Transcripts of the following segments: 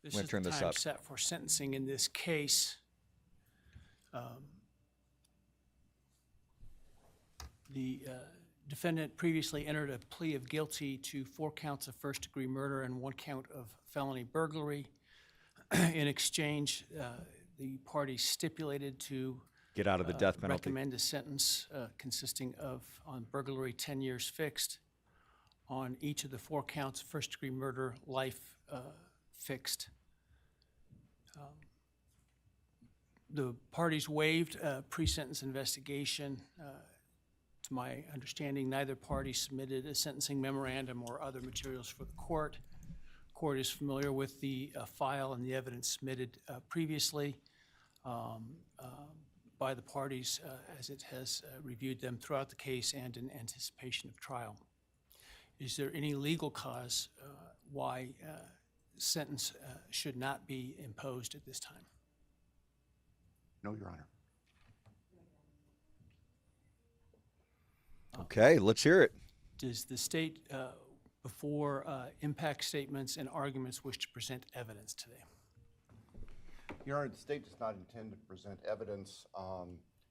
This is the time set for sentencing in this case. The defendant previously entered a plea of guilty to 4 counts of first-degree murder and 1 count of felony burglary. In exchange, the parties stipulated to get out of the death penalty. Recommend a sentence consisting of, on burglary, 10 years fixed, on each of the 4 counts of first-degree murder, life fixed. The parties waived pre-sentence investigation. To my understanding, neither party submitted a sentencing memorandum or other materials for the court. Court is familiar with the file and the evidence submitted previously by the parties as it has reviewed them throughout the case and in anticipation of trial. Is there any legal cause why sentence should not be imposed at this time? No, Your Honor. Okay, let's hear it. Does the state, before impact statements and arguments, wish to present evidence today? Your Honor, the state does not intend to present evidence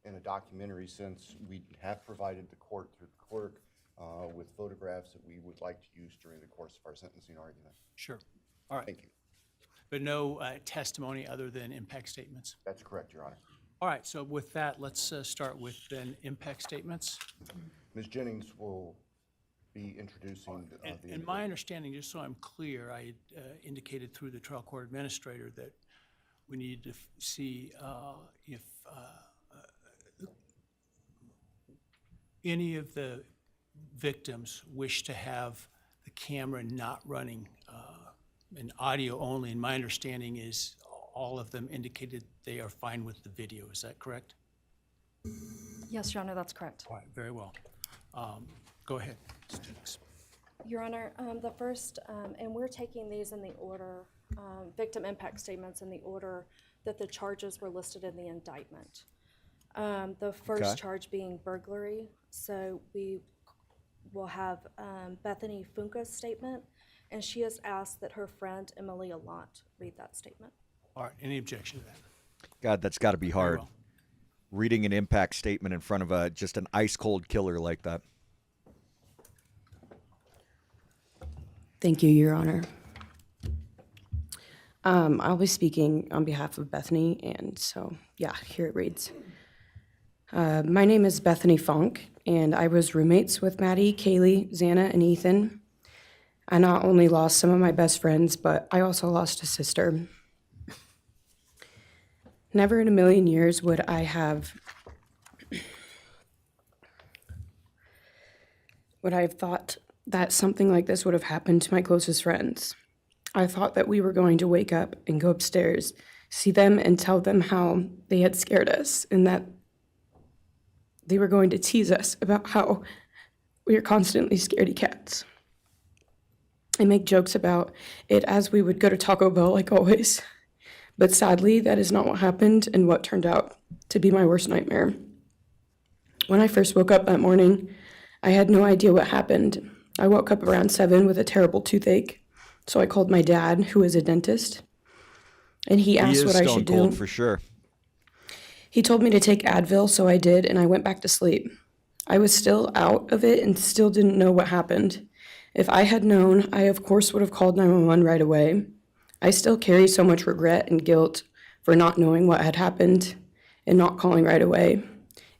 in a documentary sense. We have provided the court through the clerk with photographs that we would like to use during the course of our sentencing argument. Sure. All right. Thank you. But no testimony other than impact statements? That's correct, Your Honor. All right, so with that, let's start with then impact statements. Ms. Jennings will be introducing the... In my understanding, just so I'm clear, I indicated through the trial court administrator that we need to see if any of the victims wish to have the camera not running in audio only. And my understanding is all of them indicated they are fine with the video. Is that correct? Yes, Your Honor, that's correct. All right, very well. Go ahead, Ms. Jennings. Your Honor, the first, and we're taking these in the order, victim impact statements in the order that the charges were listed in the indictment. The first charge being burglary. So we will have Bethany Funka's statement, and she has asked that her friend Emily Allant read that statement. All right, any objection to that? God, that's got to be hard. Well. Reading an impact statement in front of just an ice-cold killer like that. Thank you, Your Honor. I'll be speaking on behalf of Bethany, and so, yeah, here it reads. My name is Bethany Funk, and I was roommates with Maddie, Kaylee, Xana, and Ethan. I not only lost some of my best friends, but I also lost a sister. Never in a million years would I have thought that something like this would have happened to my closest friends. I thought that we were going to wake up and go upstairs, see them and tell them how they had scared us and that they were going to tease us about how we are constantly scaredy cats. I make jokes about it as we would go to Taco Bell like always. But sadly, that is not what happened and what turned out to be my worst nightmare. When I first woke up that morning, I had no idea what happened. I woke up around 7 with a terrible toothache, so I called my dad, who is a dentist, and he asked what I should do. He is stone cold for sure. He told me to take Advil, so I did, and I went back to sleep. I was still out of it and still didn't know what happened. If I had known, I of course would have called 911 right away. I still carry so much regret and guilt for not knowing what had happened and not calling right away,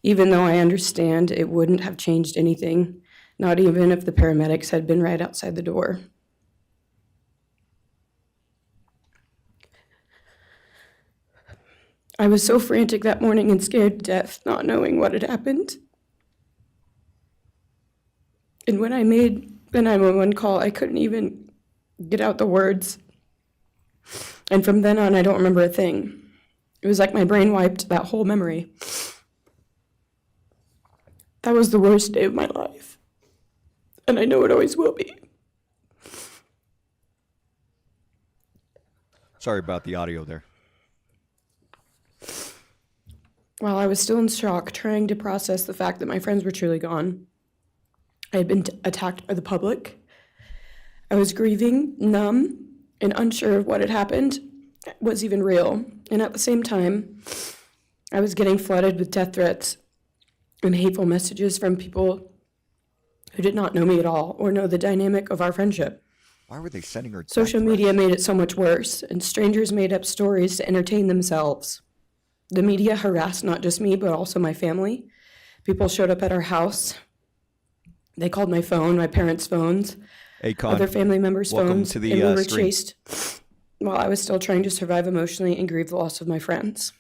even though I understand it wouldn't have changed anything, not even if the paramedics had been right outside the door. I was so frantic that morning and scared to death, not knowing what had happened. And when I made the 911 call, I couldn't even get out the words. And from then on, I don't remember a thing. It was like my brain wiped that whole memory. That was the worst day of my life. And I know it always will be. Sorry about the audio there. While I was still in shock, trying to process the fact that my friends were truly gone, I had been attacked by the public. I was grieving, numb, and unsure of what had happened was even real. And at the same time, I was getting flooded with death threats and hateful messages from people who did not know me at all or know the dynamic of our friendship. Why were they sending her death Social media threats? made it so much worse, and strangers made up stories to entertain themselves. The media harassed not just me, but also my family. People showed up at our house. They called my phone, my parents' phones, Akon, other family members' welcome phones, to the, and we were stream. chased while I was still trying to survive emotionally and grieve the loss of my friends.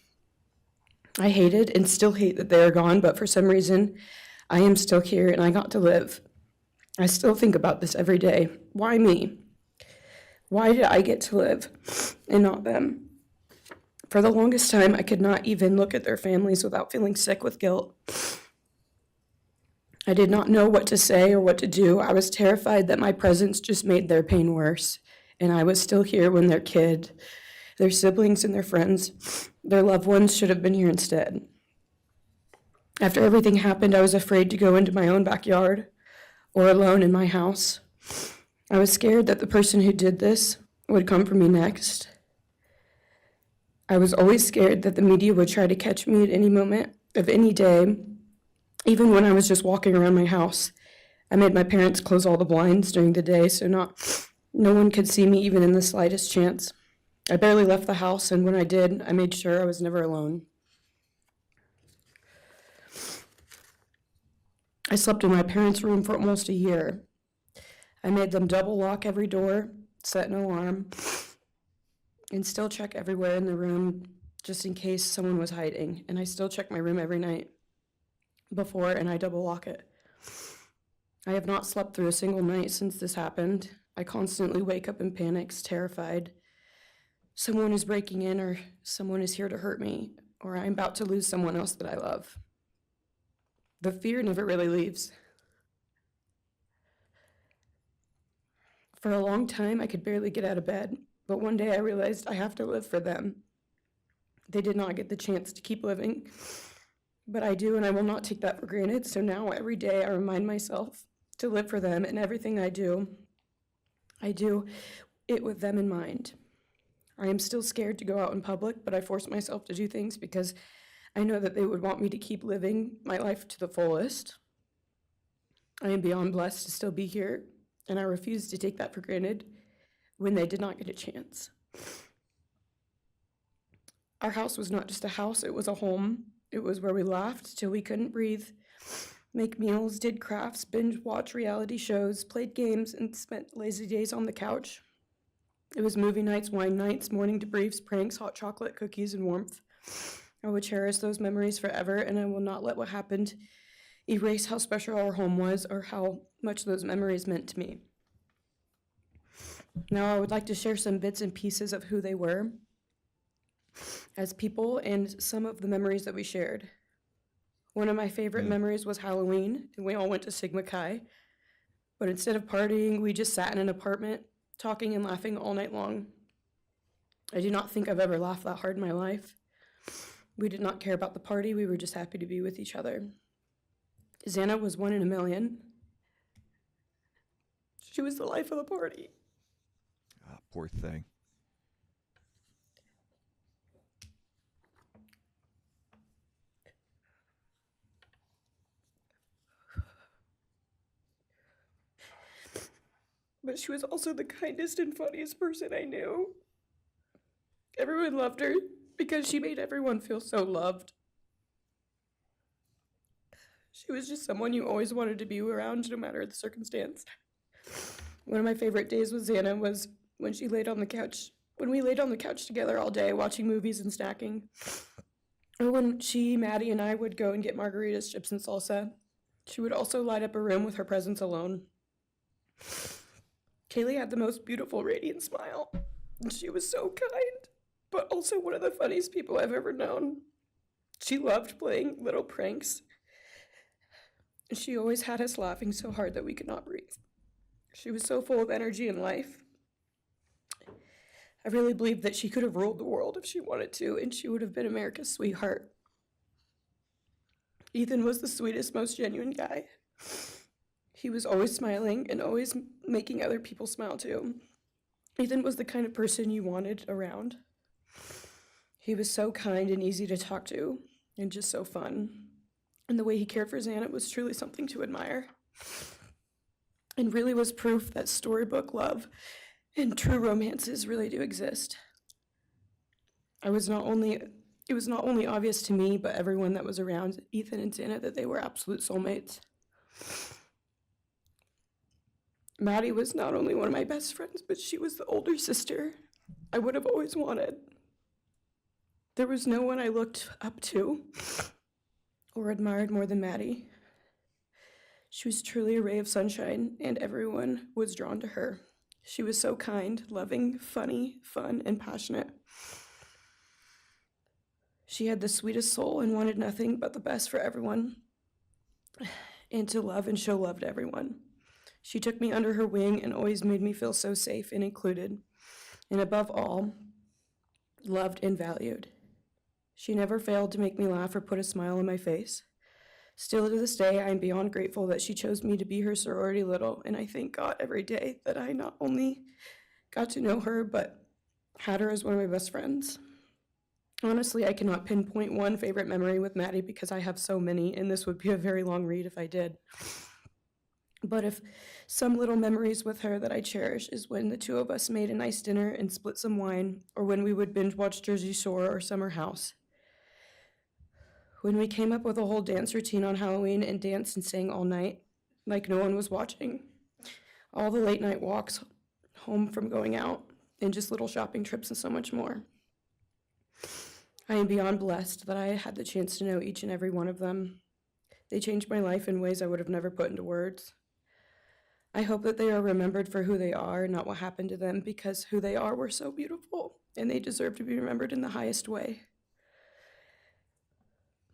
I hated and still hate that they are gone, but for some reason, I am still here and I got to live. I still think about this every day. Why me? Why did I get to live and not them? For the longest time, I could not even look at their families without feeling sick with guilt. I did not know what to say or what to do. I was terrified that my presence just made their pain worse, and I was still here when their kid, their siblings and their friends, their loved ones should have been here instead. After everything happened, I was afraid to go into my own backyard or alone in my house. I was scared that the person who did this would come for me next. I was always scared that the media would try to catch me at any moment of any day, even when I was just walking around my house. I made my parents close all the blinds during the day so no one could see me even in the slightest chance. I barely left the house, and when I did, I made sure I was never alone. I slept in my parents' room for almost a year. I made them double lock every door, set an alarm, and still check everywhere in the room just in case someone was hiding. And I still check my room every night before, and I double lock it. I have not slept through a single night since this happened. I constantly wake up in panics, terrified. Someone is breaking in, or someone is here to hurt me, or I'm about to lose someone else that I love. The fear never really leaves. For a long time, I could barely get out of bed, but one day I realized I have to live for them. They did not get the chance to keep living, but I do, and I will not take that for granted. So now every day I remind myself to live for them, and everything I do it with them in mind. I am still scared to go out in public, but I force myself to do things because I know that they would want me to keep living my life to the fullest. I am beyond blessed to still be here, and I refuse to take that for granted when they did not get a chance. Our house was not just a house, it was a home. It was where we laughed till we couldn't breathe, make meals, did crafts, binge watch reality shows, played games, and spent lazy days on the couch. It was movie nights, wine nights, morning debriefs, pranks, hot chocolate, cookies, and warmth. I would cherish those memories forever, and I will not let what happened erase how special our home was or how much those memories meant to me. Now I would like to share some bits and pieces of who they were as people and some of the memories that we shared. One of my favorite memories was Halloween, and we all went to Sigma Chi. But instead of partying, we just sat in an apartment, talking and laughing all night long. I do not think I've ever laughed that hard in my life. We did not care about the party, we were just happy to be with each other. Xana was 1 in a million. She was the life of the party. Ah, poor thing. But she was also the kindest and funniest person I knew. Everyone loved her because she made everyone feel so loved. She was just someone you always wanted to be around, no matter the circumstance. One of my favorite days with Xana was when she laid on the couch, when we laid on the couch together all day watching movies and snacking. Or when she, Maddie, and I would go and get margaritas, chips, and salsa. She would also light up a room with her presence alone. Kaylee had the most beautiful, radiant smile, and she was so kind, but also one of the funniest people I've ever known. She loved playing little pranks, and she always had us laughing so hard that we could not breathe. She was so full of energy and life. I really believe that she could have ruled the world if she wanted to, and she would have been America's sweetheart. Ethan was the sweetest, most genuine guy. He was always smiling and always making other people smile too. Ethan was the kind of person you wanted around. He was so kind and easy to talk to, and just so fun. And the way he cared for Xana was truly something to admire. And really was proof that storybook love and true romances really do exist. It was not only obvious to me, but everyone that was around Ethan and Xana that they were absolute soulmates. Maddie was not only one of my best friends, but she was the older sister I would have always wanted. There was no one I looked up to or admired more than Maddie. She was truly a ray of sunshine, and everyone was drawn to her. She was so kind, loving, funny, fun, and passionate. She had the sweetest soul and wanted nothing but the best for everyone, and to love and show love to everyone. She took me under her wing and always made me feel so safe and included, and above all, loved and valued. She never failed to make me laugh or put a smile on my face. Still to this day, I am beyond grateful that she chose me to be her sorority little, and I thank God every day that I not only got to know her, but had her as one of my best friends. Honestly, I cannot pinpoint one favorite memory with Maddie because I have so many, and this would be a very long read if I did. But if some little memories with her that I cherish is when the two of us made a nice dinner and split some wine, or when we would binge watch Jersey Shore or Summer House. When we came up with a whole dance routine on Halloween and danced and sang all night, like no one was watching. All the late night walks home from going out, and just little shopping trips and so much more. I am beyond blessed that I had the chance to know each and every one of them. They changed my life in ways I would have never put into words. I hope that they are remembered for who they are, not what happened to them, because who they are were so beautiful, and they deserve to be remembered in the highest way.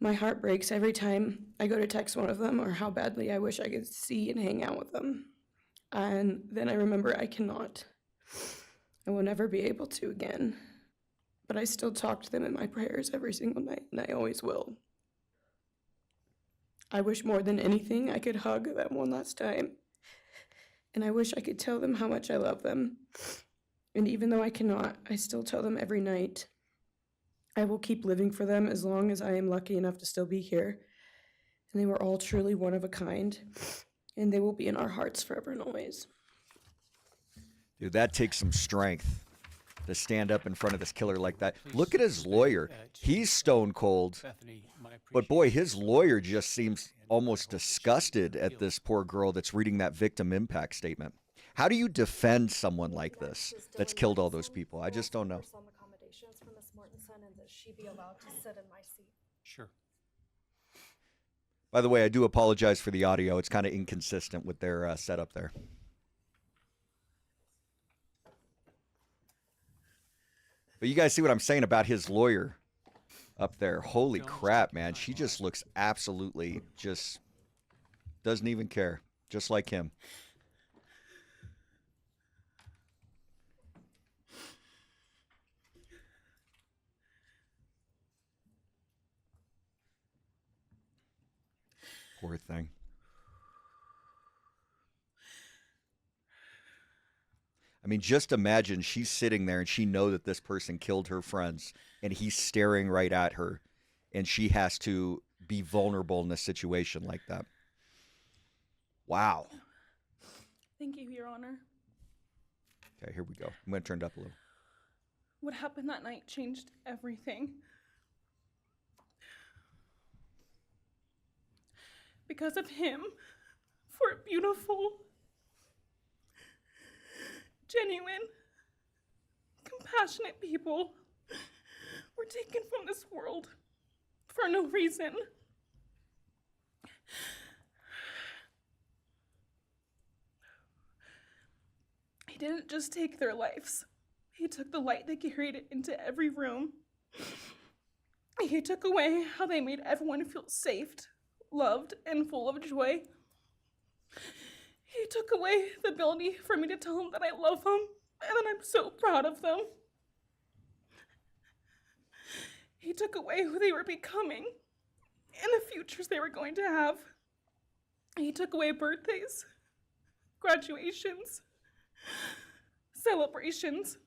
My heart breaks every time I go to text one of them or how badly I wish I could see and hang out with them. And then I remember I cannot. I will never be able to again. But I still talk to them in my prayers every single night, and I always will. I wish more than anything I could hug them one last time. And I wish I could tell them how much I love them. And even though I cannot, I still tell them every night. I will keep living for them as long as I am lucky enough to still be here. And they were all truly one of a kind, and they will be in our hearts forever and always. Dude, that takes some strength to stand up in front of this killer like that. Look at his lawyer. He's stone cold. Bethany, my But boy, his lawyer just seems almost disgusted at this poor girl that's reading that victim impact statement. How do you defend someone like this that's killed all those people? I just don't know. Some accommodations for Ms. Mortensen, and that she be allowed to sit in my seat. Sure. By the way, I do apologize for the audio. It's kind of inconsistent with their setup there. But you guys see what I'm saying about his lawyer up there. Holy crap, man. She just looks absolutely just doesn't even care. Just like him. Poor thing. I mean, just imagine she's sitting there and she knows that this person killed her friends and he's staring right at her and she has to be vulnerable in a situation like that. Wow. Thank you, Your Honor. Okay, here we go. I'm going to turn it up a little. What happened that night changed everything. Because of him, four beautiful, genuine, compassionate people were taken from this world for no reason. He didn't just take their lives. He took the light they carried it into every room. He took away how they made everyone feel safe, loved, and full of joy. He took away the ability for me to tell them that I love them and that I'm so proud of them. He took away who they were becoming and the futures they were going to have. He took away birthdays, graduations, celebrations,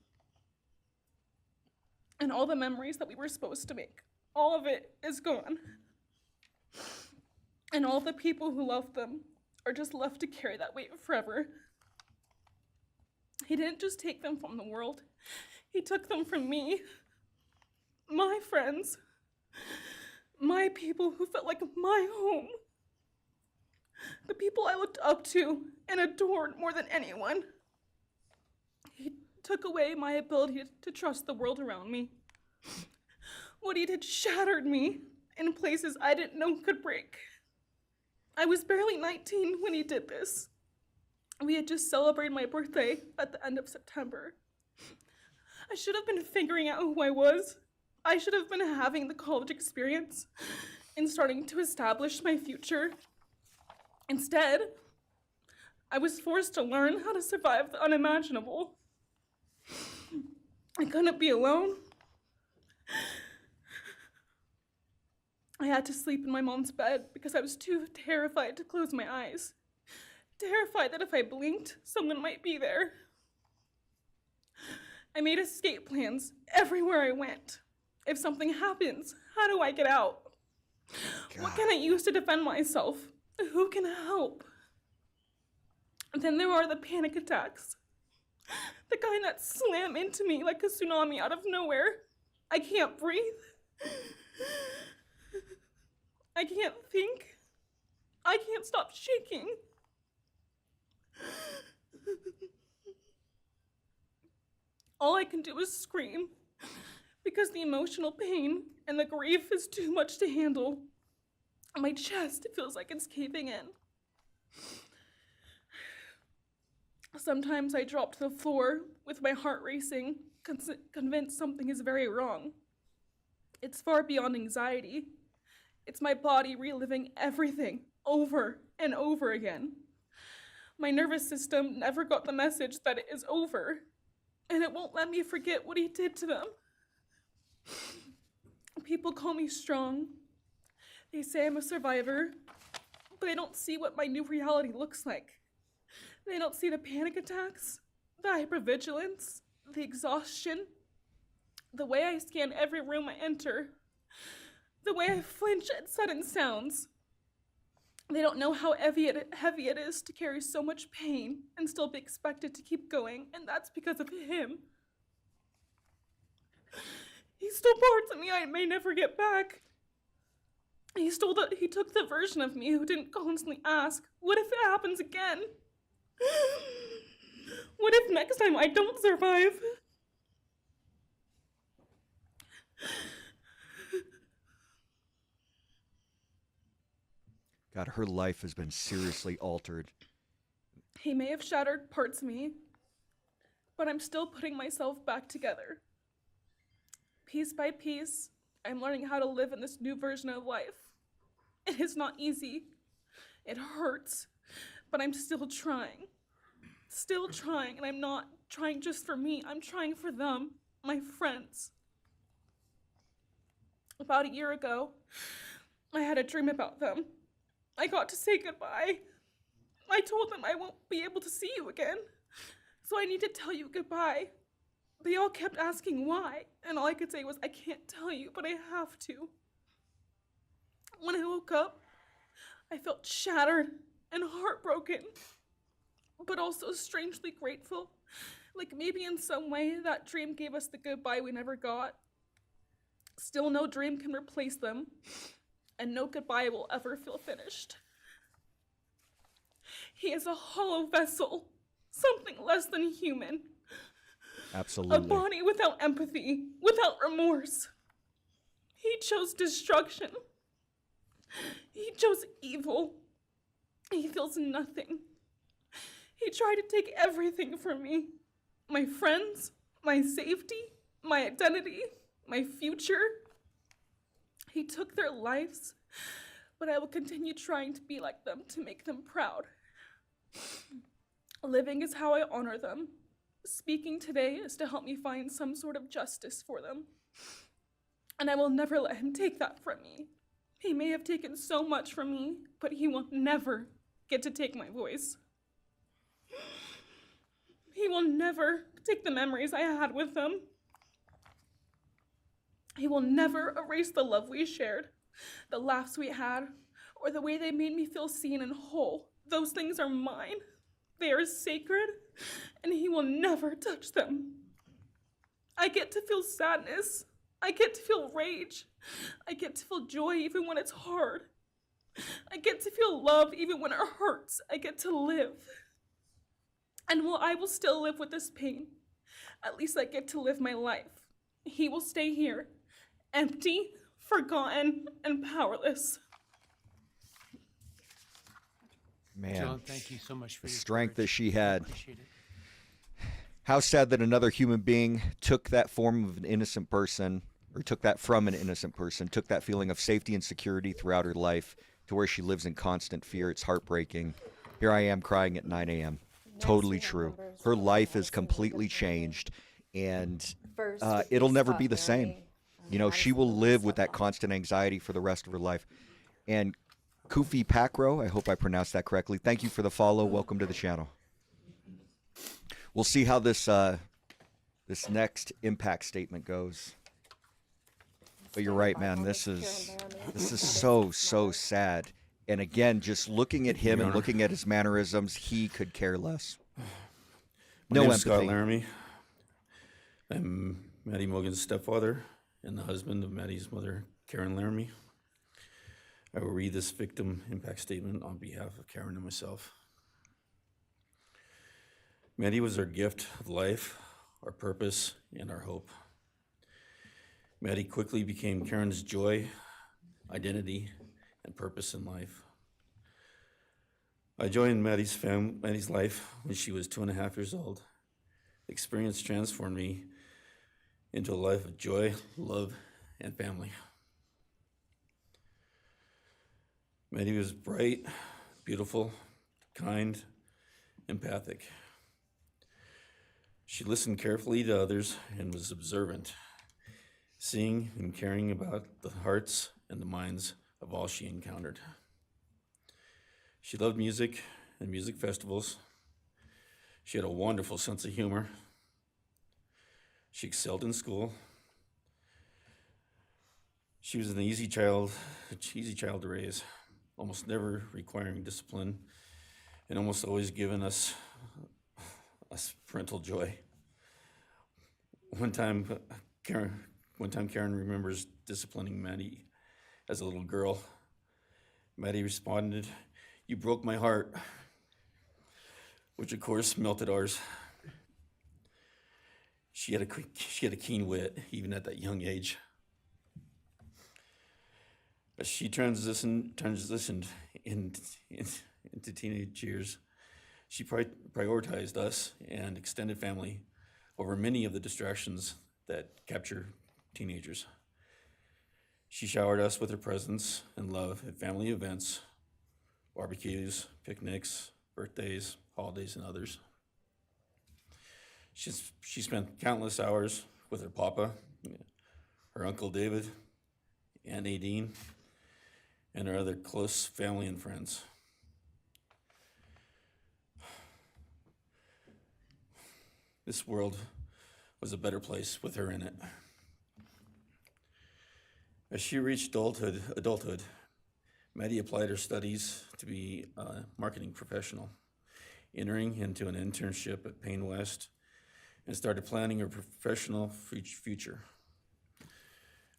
and all the memories that we were supposed to make. All of it is gone. And all the people who loved them are just left to carry that weight forever. He didn't just take them from the world, he took them from me, my friends, my people who felt like my home, the people I looked up to and adored more than anyone. He took away my ability to trust the world around me. What he did shattered me in places I didn't know could break. I was barely 19 when he did this. We had just celebrated my birthday at the end of September. I should have been figuring out who I was. I should have been having the college experience and starting to establish my future. Instead, I was forced to learn how to survive the unimaginable. I couldn't be alone. I had to sleep in my mom's bed because I was too terrified to close my eyes. Terrified that if I blinked, someone might be there. I made escape plans everywhere I went. If something happens, how do I get out? What can I use to defend myself? Who can help? And then there are the panic attacks. The kind that slam into me like a tsunami out of nowhere. I can't breathe. I can't think. I can't stop shaking. All I can do is scream because the emotional pain and the grief is too much to handle. My chest feels like it's caving in. Sometimes I drop to the floor with my heart racing, convinced something is very wrong. It's far beyond anxiety. It's my body reliving everything over and over again. My nervous system never got the message that it is over, and it won't let me forget what he did to them. People call me strong. They say I'm a survivor, but they don't see what my new reality looks like. They don't see the panic attacks, the hypervigilance, the exhaustion, the way I scan every room I enter, the way I flinch at sudden sounds. They don't know how heavy it is to carry so much pain and still be expected to keep going, and that's because of him. He stole parts of me I may never get back. He took the version of me who didn't constantly ask, what if it happens again? What if next time I don't survive? God, her life has been seriously altered. He may have shattered parts of me, but I'm still putting myself back together. Piece by piece, I'm learning how to live in this new version of life. It is not easy. It hurts, but I'm still trying. Still trying, and I'm not trying just for me. I'm trying for them, my friends. About a year ago, I had a dream about them. I got to say goodbye. I told them I won't be able to see you again, so I need to tell you goodbye. They all kept asking why, and all I could say was, I can't tell you, but I have to. When I woke up, I felt shattered and heartbroken, but also strangely grateful. Like maybe in some way that dream gave us the goodbye we never got. Still, no dream can replace them, and no goodbye will ever feel finished. He is a hollow vessel, something less than human. Absolutely. A body without empathy, without remorse. He chose destruction. He chose evil. He feels nothing. He tried to take everything from me. My friends, my safety, my identity, my future. He took their lives, but I will continue trying to be like them, to make them proud. Living is how I honor them. Speaking today is to help me find some sort of justice for them. And I will never let him take that from me. He may have taken so much from me, but he will never get to take my voice. He will never take the memories I had with them. He will never erase the love we shared, the laughs we had, or the way they made me feel seen and whole. Those things are mine. They are sacred, and he will never touch them. I get to feel sadness. I get to feel rage. I get to feel joy even when it's hard. I get to feel love even when it hurts. I get to live. And while I will still live with this pain, at least I get to live my life. He will stay here, empty, forgotten, and powerless. Man, John, thank you so much for the your strength that courage. she had. Appreciate it. How sad that another human being took that form of an innocent person, or took that from an innocent person, took that feeling of safety and security throughout her life to where she lives in constant fear. It's heartbreaking. Here I am crying at 9 a.m. Totally true. Her life is completely changed, and First would be it'll never Scott be the same. Laramie, You know, she Madison will would be live with Scott that constant anxiety for the rest of her life. And Kufi Pakro, I hope I pronounced that correctly. Thank you for the follow. Welcome to the channel. We'll see how this this next impact statement goes. But you're right, man. This is so sad. And again, just looking at him and looking at his mannerisms, he could care less. My No name is Scott empathy. Laramie. I'm Maddie Mogan's stepfather and the husband of Maddie's mother, Karen Laramie. I will read this victim impact statement on behalf of Karen and myself. Maddie was our gift of life, our purpose, and our hope. Maddie quickly became Karen's joy, identity, and purpose in life. I joined Maddie's life when she was 2.5 years old. The experience transformed me into a life of joy, love, and family. Maddie was bright, beautiful, kind, empathic. She listened carefully to others and was observant, seeing and caring about the hearts and the minds of all she encountered. She loved music and music festivals. She had a wonderful sense of humor. She excelled in school. She was an easy child to raise, almost never requiring discipline, and almost always giving us parental joy. One time Karen remembers disciplining Maddie as a little girl. Maddie responded, "You broke my heart," which of course melted ours. She had a keen wit, even at that young age. As she transitioned into teenage years, she prioritized us and extended family over many of the distractions that capture teenagers. She showered us with her presence and love at family events, barbecues, picnics, birthdays, holidays, and others. She spent countless hours with her papa, her Uncle David, Aunt Nadine, and her other close family and friends. This world was a better place with her in it. As she reached adulthood, Maddie applied her studies to be a marketing professional, entering into an internship at Payne West, and started planning her professional future.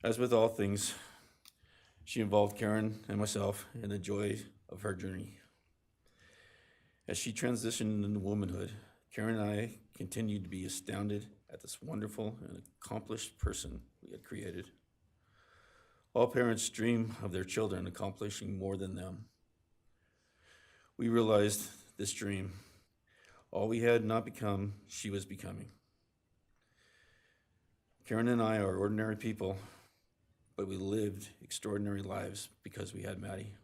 As with all things, she involved Karen and myself in the joy of her journey. As she transitioned into womanhood, Karen and I continued to be astounded at this wonderful and accomplished person we had created. All parents dream of their children accomplishing more than them. We realized this dream, all we had not become, she was becoming. Karen and I are ordinary people, but we lived extraordinary lives because we had Maddie.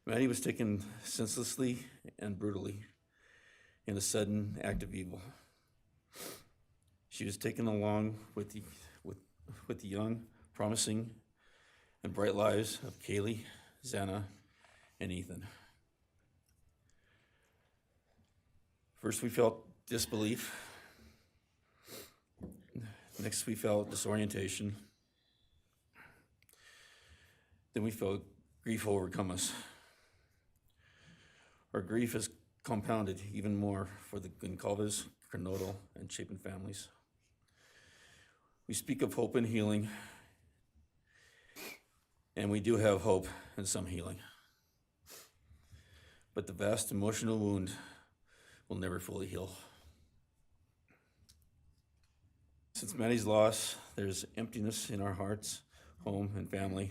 Maddie was taken senselessly and brutally in a sudden act of evil. She was taken along with the young, promising, and bright lives of Kaylee, Xana, and Ethan. First, we felt disbelief. Next, we felt disorientation. Then we felt grief overcome us. Our grief is compounded even more for the Goncalves, Kernodle, and Chapin families. We speak of hope and healing, and we do have hope and some healing. But the vast emotional wound will never fully heal. Since Maddie's loss, there's emptiness in our hearts, home, and family,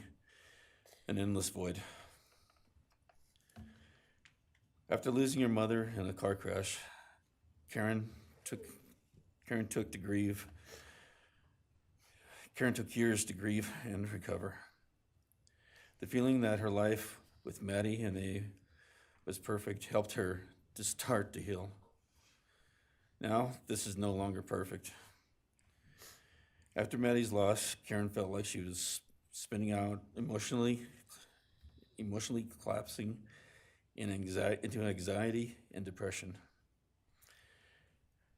an endless void. After losing your mother in a car crash, Karen took years to grieve and recover. The feeling that her life with Maddie and Abe was perfect helped her to start to heal. Now, this is no longer perfect. After Maddie's loss, Karen felt like she was spinning out, emotionally collapsing into anxiety and depression.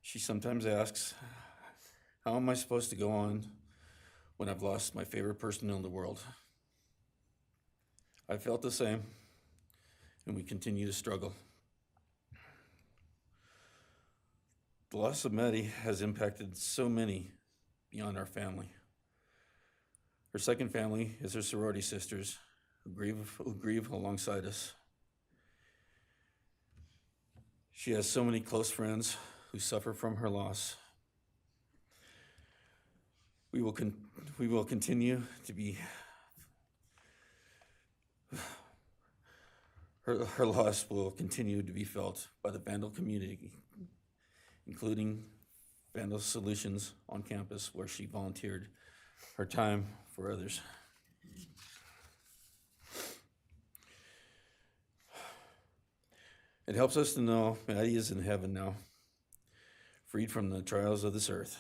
She sometimes asks, how am I supposed to go on when I've lost my favorite person in the world? I felt the same, and we continue to struggle. The loss of Maddie has impacted so many beyond our family. Her second family is her sorority sisters who grieve alongside us. She has so many close friends who suffer from her loss. We will continue to be, her loss will continue to be felt by the Vandal community, including Vandal Solutions on campus, where she volunteered her time for others. It helps us to know Maddie is in heaven now, freed from the trials of this earth.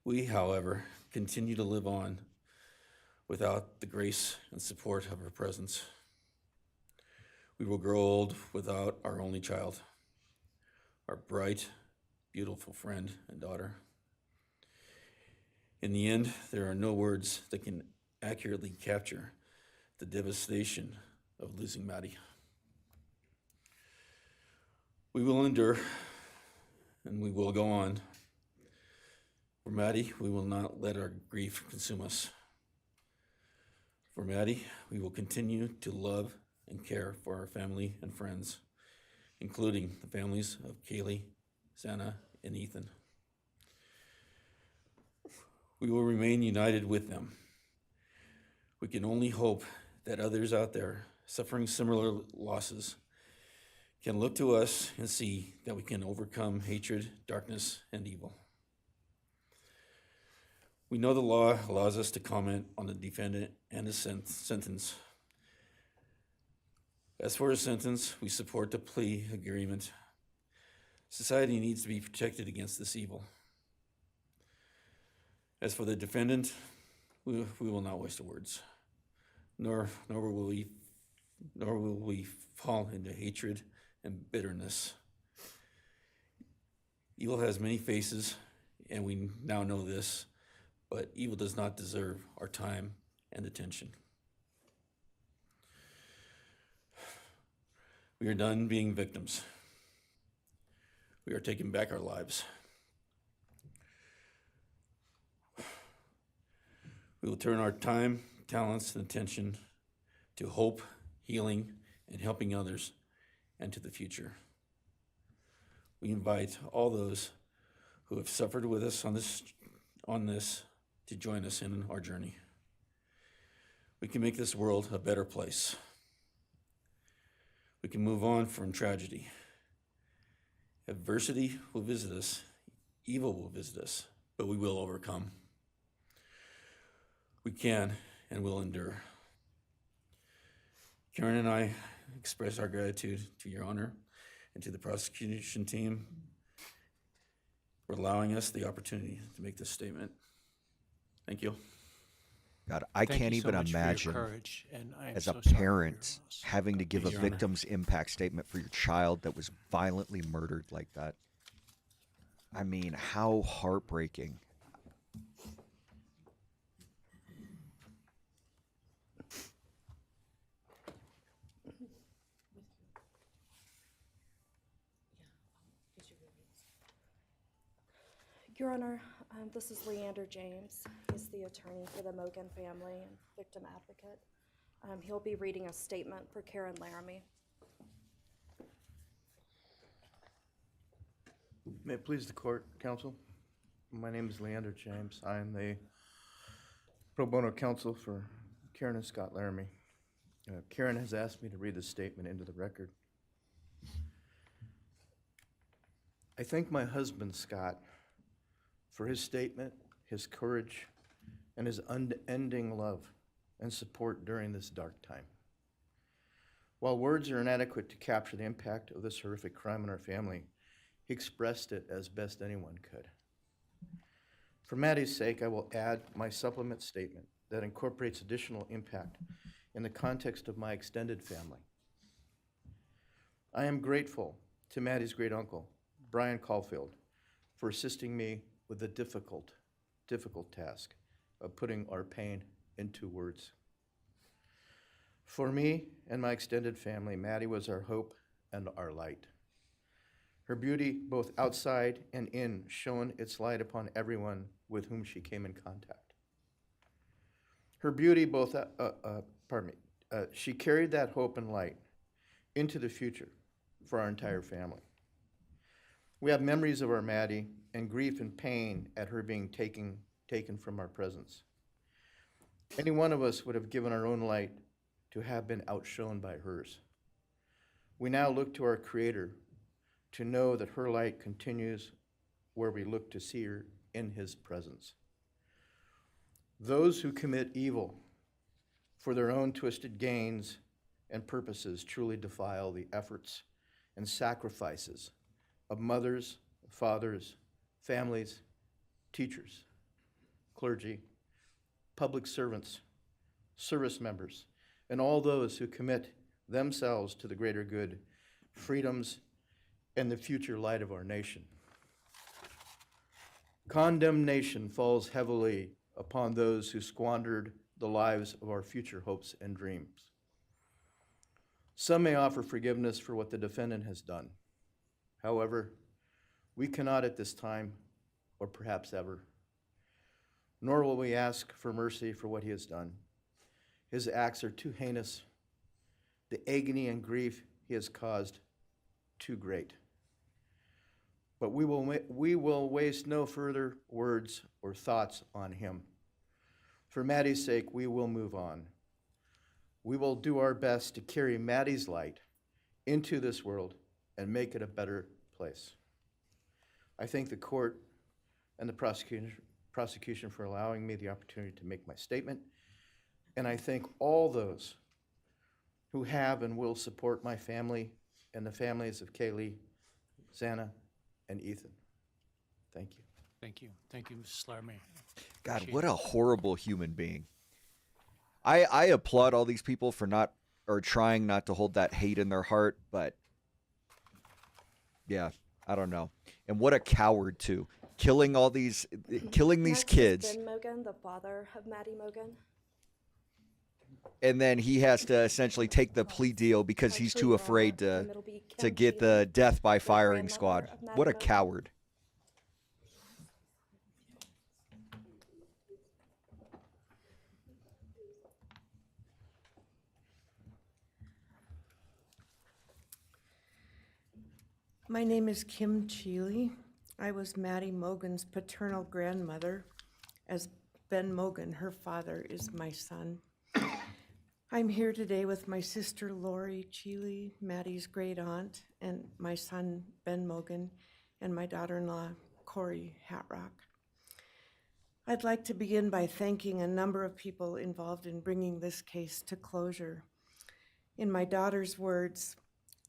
We, however, continue to live on without the grace and support of her presence. We will grow old without our only child, our bright, beautiful friend and daughter. In the end, there are no words that can accurately capture the devastation of losing Maddie. We will endure, and we will go on. For Maddie, we will not let our grief consume us. For Maddie, we will continue to love and care for our family and friends, including the families of Kaylee, Santa, and Ethan. We will remain united with them. We can only hope that others out there suffering similar losses can look to us and see that we can overcome hatred, darkness, and evil. We know the law allows us to comment on the defendant and his sentence. As for his sentence, we support the plea agreement. Society needs to be protected against this evil. As for the defendant, we will not waste words, nor will we fall into hatred and bitterness. Evil has many faces, and we now know this, but evil does not deserve our time and attention. We are done being victims. We are taking back our lives. We will turn our time, talents, and attention to hope, healing, and helping others, and to the future. We invite all those who have suffered with us on this to join us in our journey. We can make this world a better place. We can move on from tragedy. Adversity will visit us, evil will visit us, but we will overcome. We can and will endure. Karen and I express our gratitude to Your Honor and to the prosecution team for allowing us the opportunity to make this statement. Thank you. God, I Thank can't you so even much for your imagine courage, and I am as so a sorry for your parent loss. having to give a Thank you, Your Honor. victim's impact statement for your child that was violently murdered like that. I mean, how heartbreaking. Your Honor, this is Leander James. He's the attorney for the Mogan family and victim advocate. He'll be reading a statement for Karen Laramie. May it please the court, counsel. My name is Leander James. I am the pro bono counsel for Karen and Scott Laramie. Karen has asked me to read this statement into the record. I thank my husband, Scott, for his statement, his courage, and his unending love and support during this dark time. While words are inadequate to capture the impact of this horrific crime on our family, he expressed it as best anyone could. For Maddie's sake, I will add my supplement statement that incorporates additional impact in the context of my extended family. I am grateful to Maddie's great uncle, Bryan Kohberger, for assisting me with the difficult task of putting our pain into words. For me and my extended family, Maddie was our hope and our light. Her beauty, both outside and in, shone its light upon everyone with whom she came in contact. Her beauty, she carried that hope and light into the future for our entire family. We have memories of our Maddie and grief and pain at her being taken from our presence. Any one of us would have given our own light to have been outshone by hers. We now look to our Creator to know that her light continues where we look to see her in His presence. Those who commit evil for their own twisted gains and purposes truly defile the efforts and sacrifices of mothers, fathers, families, teachers, clergy, public servants, service members, and all those who commit themselves to the greater good, freedoms, and the future light of our nation. Condemnation falls heavily upon those who squandered the lives of our future hopes and dreams. Some may offer forgiveness for what the defendant has done. However, we cannot at this time, or perhaps ever, nor will we ask for mercy for what he has done. His acts are too heinous. The agony and grief he has caused, too great. But we will waste no further words or thoughts on him. For Maddie's sake, we will move on. We will do our best to carry Maddie's light into this world and make it a better place. I thank the court and the prosecution for allowing me the opportunity to make my statement, and I thank all those who have and will support my family and the families of Kaylee, Xana, and Ethan. Thank you. Thank you. Thank you, Mrs. Laramie. God, Appreciate what it. a horrible human being. I applaud all these people for not, or trying not to hold that hate in their heart, but yeah, I don't know. And what a coward too. Killing these Next is kids, Ben Mogan, the father of Maddie Mogan. and then he has to essentially take the plea deal because he's Actually, too Your afraid Honor, to him, it'll be to Kim get Cheatham, the death by the firing grandmother squad. of Maddie What a Mogan. coward. My name is Kim Cheely. I was Maddie Mogan's paternal grandmother, as Ben Mogan, her father, is my son. I'm here today with my sister Lori Cheely, Maddie's great aunt, and my son Ben Mogan, and my daughter-in-law Corey Hatrock. I'd like to begin by thanking a number of people involved in bringing this case to closure. In my daughter's words,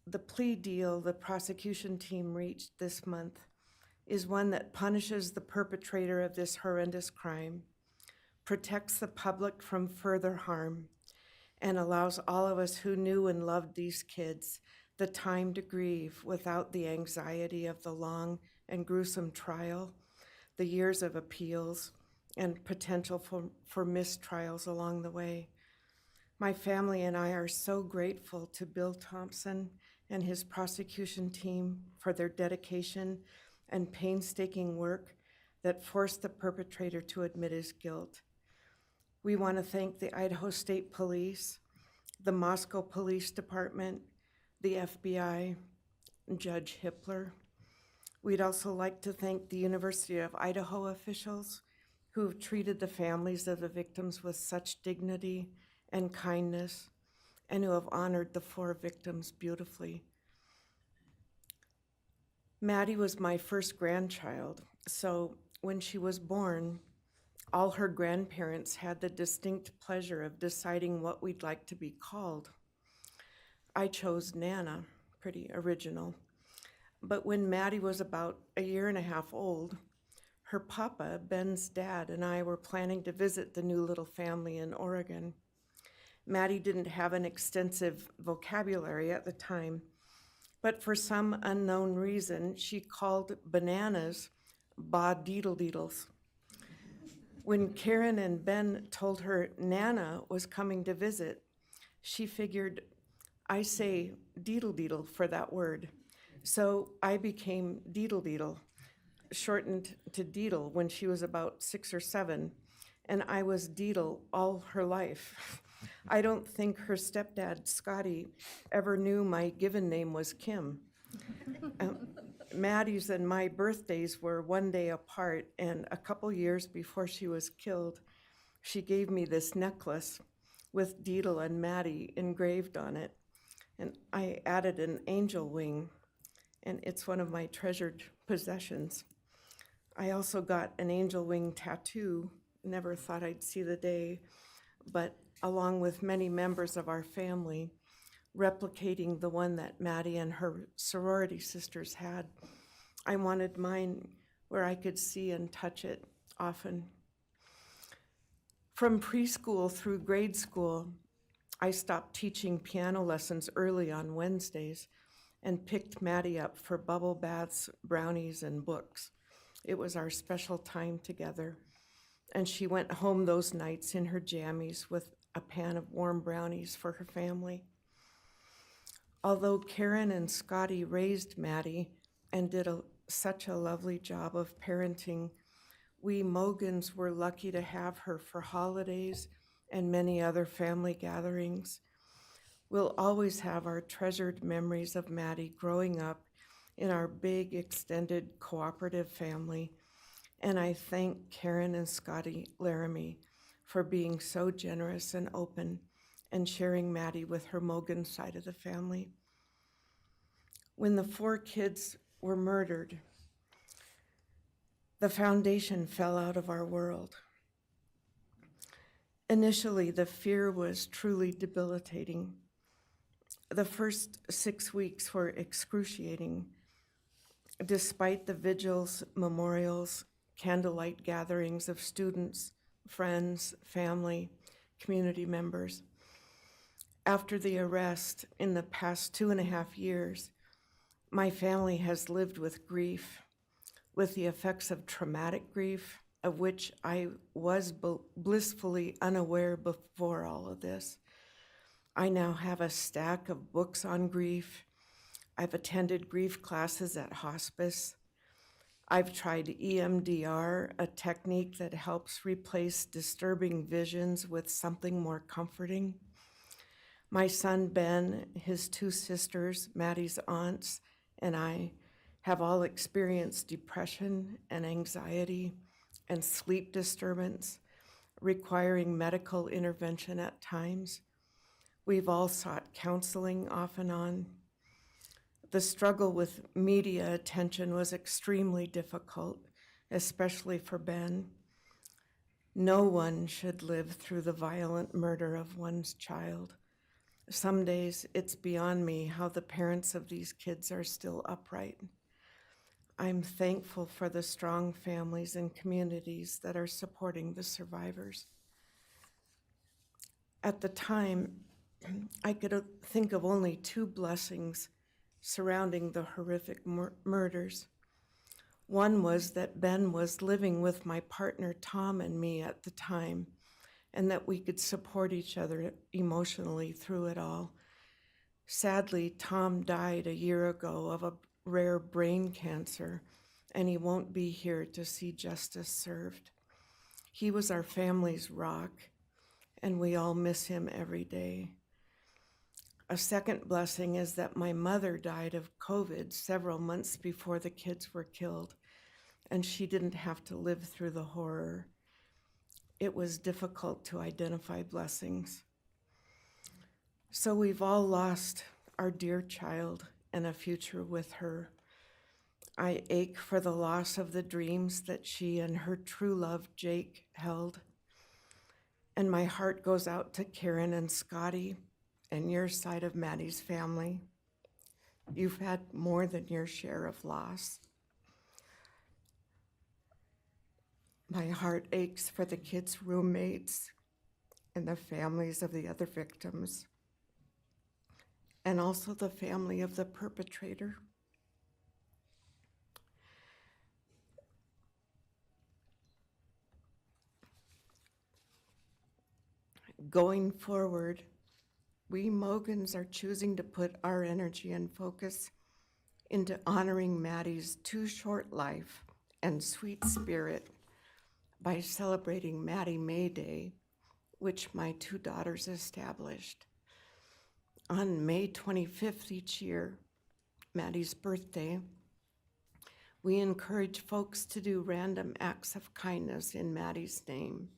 the plea deal the prosecution team reached this month is one that punishes the perpetrator of this horrendous crime, protects the public from further harm, and allows all of us who knew and loved these kids the time to grieve without the anxiety of the long and gruesome trial, the years of appeals, and potential for mistrials along the way. My family and I are so grateful to Bill Thompson and his prosecution team for their dedication and painstaking work that forced the perpetrator to admit his guilt. We want to thank the Idaho State Police, the Moscow Police Department, the FBI, and Judge Hippler. We'd also like to thank the University of Idaho officials who have treated the families of the victims with such dignity and kindness, and who have honored the 4 victims beautifully. Maddie was my first grandchild, so when she was born, all her grandparents had the distinct pleasure of deciding what we'd like to be called. I chose Nana, pretty original. But when Maddie was about a year and a half old, her papa, Ben's dad, and I were planning to visit the new little family in Oregon. Maddie didn't have an extensive vocabulary at the time, but for some unknown reason, she called bananas ba-deedle-deedles. When Karen and Ben told her Nana was coming to visit, she figured, I say deedle-deedle for that word. So I became Deedle-Deedle, shortened to Deedle when she was about 6 or 7, and I was Deedle all her life. I don't think her stepdad, Scotty, ever knew my given name was Kim. Maddie's and my birthdays were one day apart, and a couple years before she was killed, she gave me this necklace with Deedle and Maddie engraved on it, and I added an angel wing, and it's one of my treasured possessions. I also got an angel wing tattoo, never thought I'd see the day, but along with many members of our family, replicating the one that Maddie and her sorority sisters had. I wanted mine where I could see and touch it often. From preschool through grade school, I stopped teaching piano lessons early on Wednesdays and picked Maddie up for bubble baths, brownies, and books. It was our special time together, and she went home those nights in her jammies with a pan of warm brownies for her family. Although Karen and Scotty raised Maddie and did such a lovely job of parenting, we Mogans were lucky to have her for holidays and many other family gatherings. We'll always have our treasured memories of Maddie growing up in our big, extended, cooperative family, and I thank Karen and Scotty Laramie for being so generous and open and sharing Maddie with her Mogan side of the family. When the 4 kids were murdered, the foundation fell out of our world. Initially, the fear was truly debilitating. The first 6 weeks were excruciating. Despite the vigils, memorials, candlelight gatherings of students, friends, family, community members. After the arrest, in the past 2.5 years, my family has lived with grief, with the effects of traumatic grief, of which I was blissfully unaware before all of this. I now have a stack of books on grief. I've attended grief classes at hospice. I've tried EMDR, a technique that helps replace disturbing visions with something more comforting. My son Ben, his 2 sisters, Maddie's aunts, and I have all experienced depression and anxiety and sleep disturbance, requiring medical intervention at times. We've all sought counseling off and on. The struggle with media attention was extremely difficult, especially for Ben. No one should live through the violent murder of one's child. Some days it's beyond me how the parents of these kids are still upright. I'm thankful for the strong families and communities that are supporting the survivors. At the time, I could think of only two blessings surrounding the horrific murders. One was that Ben was living with my partner Tom and me at the time, and that we could support each other emotionally through it all. Sadly, Tom died a year ago of a rare brain cancer, and he won't be here to see justice served. He was our family's rock, and we all miss him every day. A second blessing is that my mother died of COVID several months before the kids were killed, and she didn't have to live through the horror. It was difficult to identify blessings. So we've all lost our dear child and a future with her. I ache for the loss of the dreams that she and her true love, Jake, held. And my heart goes out to Karen and Scotty and your side of Maddie's family. You've had more than your share of loss. My heart aches for the kids' roommates and the families of the other victims, and also the family of the perpetrator. Going forward, we Mogans are choosing to put our energy and focus into honoring Maddie's too short life and sweet spirit by celebrating Maddie May Day, which my two daughters established. On May 25th each year, Maddie's birthday, we encourage folks to do random acts of kindness in Maddie's name.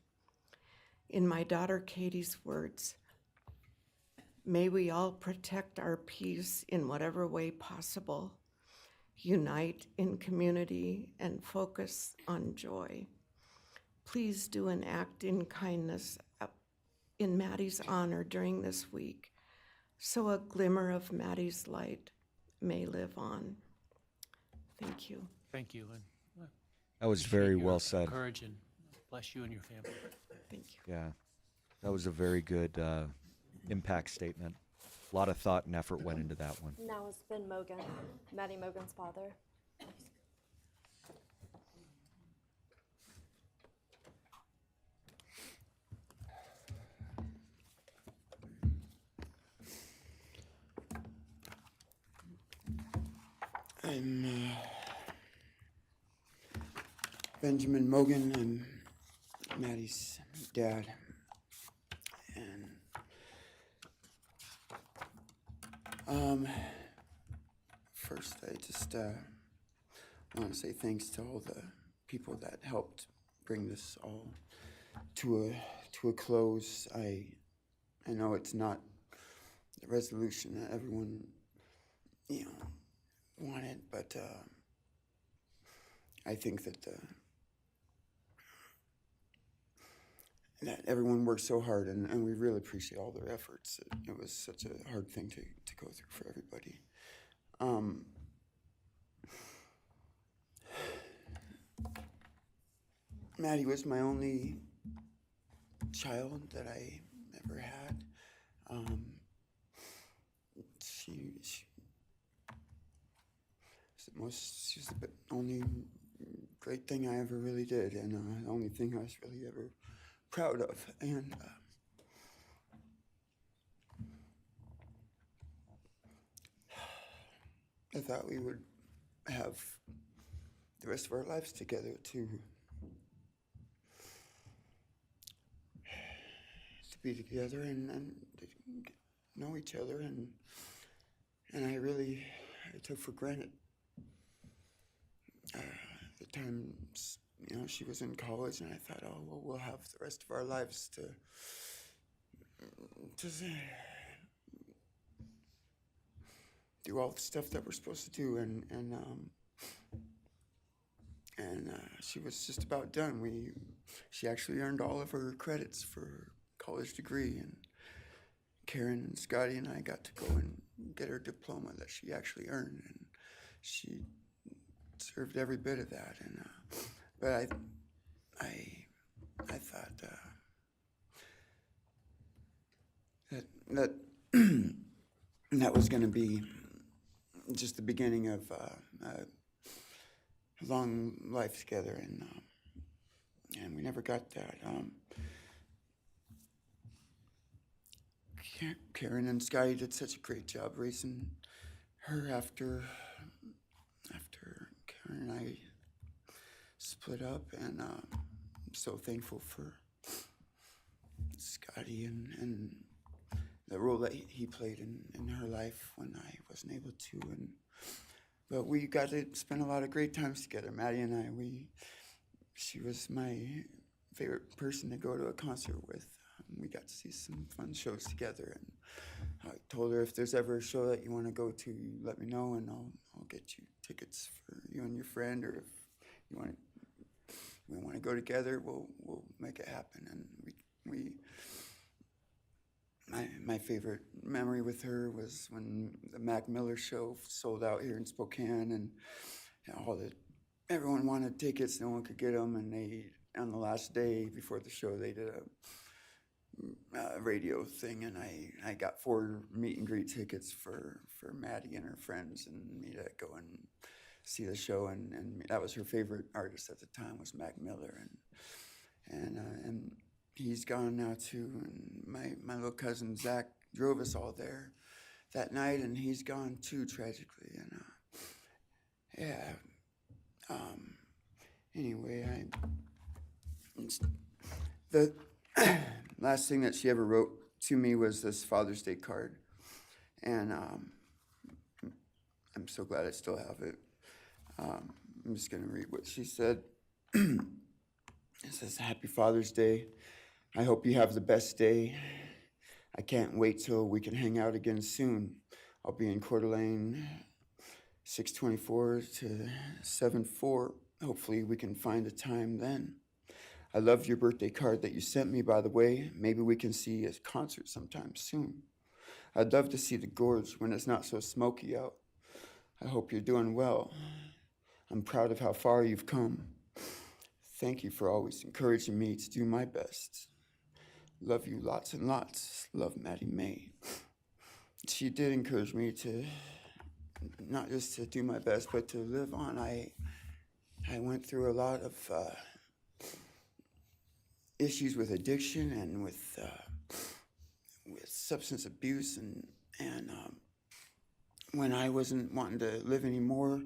In my daughter Katie's words, may we all protect our peace in whatever way possible, unite in community, and focus on joy. Please do an act in kindness in Maddie's honor during this week, so a glimmer of Maddie's light may live on. Thank you. Thank you, and That was appreciate very your well said. courage, and bless you and your family. Thank you. Yeah, that was a very good impact statement. A lot of thought and effort went into that one. Now it's Ben Mogan, Maddie Mogan's father. I'm Benjamin Mogan. I'm Maddie's dad. And first I just want to say thanks to all the people that helped bring this all to a close. I know it's not the resolution that everyone, wanted, but I think that that everyone worked so hard, and we really appreciate all their efforts. It was such a hard thing to go through for everybody. Maddie was my only child that I ever had. She's the only great thing I ever really did, and the only thing I was really ever proud of. And I thought we would have the rest of our lives together to be together and to know each other, and I took for granted the times, she was in college, and I thought, oh, well, we'll have the rest of our lives to do all the stuff that we're supposed to do, and she was just about done. She actually earned all of her credits for her college degree, and Karen and Scotty and I got to go and get her diploma that she actually earned, and she deserved every bit of that. And but I thought that that was going to be just the beginning of a long life together, and we never got that. Karen and Scotty did such a great job raising her after Karen and I split up, and I'm so thankful for Scotty and the role that he played in her life when I wasn't able to. But we got to spend a lot of great times together, Maddie and I. She was my favorite person to go to a concert with. We got to see some fun shows together, and I told her, if there's ever a show that you want to go to, let me know, and I'll get you tickets for you and your friend, or if we want to go together, we'll make it happen. And my favorite memory with her was when the Mac Miller show sold out here in Spokane, and everyone wanted tickets, no one could get them, and on the last day before the show, they did a radio thing, and I got 4 meet and greet tickets for Maddie and her friends and me to go and see the show, and that was her favorite artist at the time, was Mac Miller, and he's gone now too, and my little cousin Zach drove us all there that night, and he's gone too, tragically, and anyway, the last thing that she ever wrote to me was this Father's Day card, and I'm so glad I still have it. I'm just gonna read what she said. It says, "Happy Father's Day. I hope you have the best day. I can't wait till we can hang out again soon. I'll be in Coeur d'Alene, 624 to 74. Hopefully we can find a time then. I love your birthday card that you sent me, by the way. Maybe we can see a concert sometime soon. I'd love to see the gorge when it's not so smoky out. I hope you're doing well. I'm proud of how far you've come. Thank you for always encouraging me to do my best. Love you lots and lots. Love, Maddie May." She did encourage me to not just to do my best, but to live on. I went through a lot of issues with addiction and with substance abuse, and when I wasn't wanting to live anymore,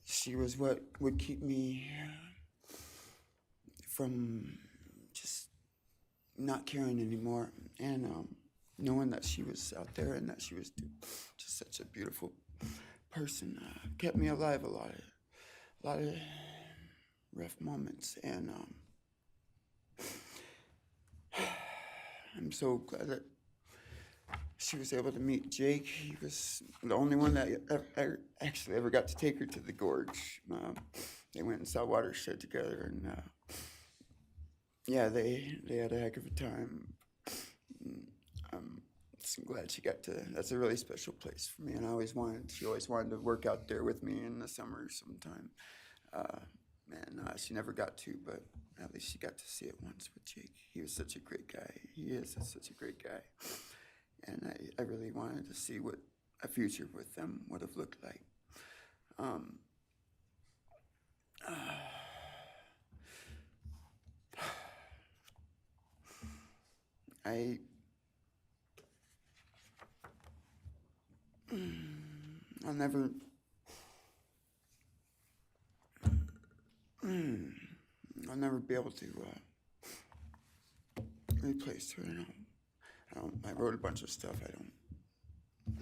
she was what would keep me from just not caring anymore, and knowing that she was out there and that she was just such a beautiful person kept me alive a lot of rough moments, and I'm so glad that she was able to meet Jake. He was the only one that actually ever got to take her to the gorge. They went and saw Watershed together, and yeah, they had a heck of a time. I'm glad she got to. That's a really special place for me, and she always wanted to work out there with me in the summer sometime. She never got to, but at least she got to see it once with Jake. He was such a great guy. He is such a great guy. And I really wanted to see what a future with them would have looked like. I'll never be able to replace her. I wrote a bunch of stuff. I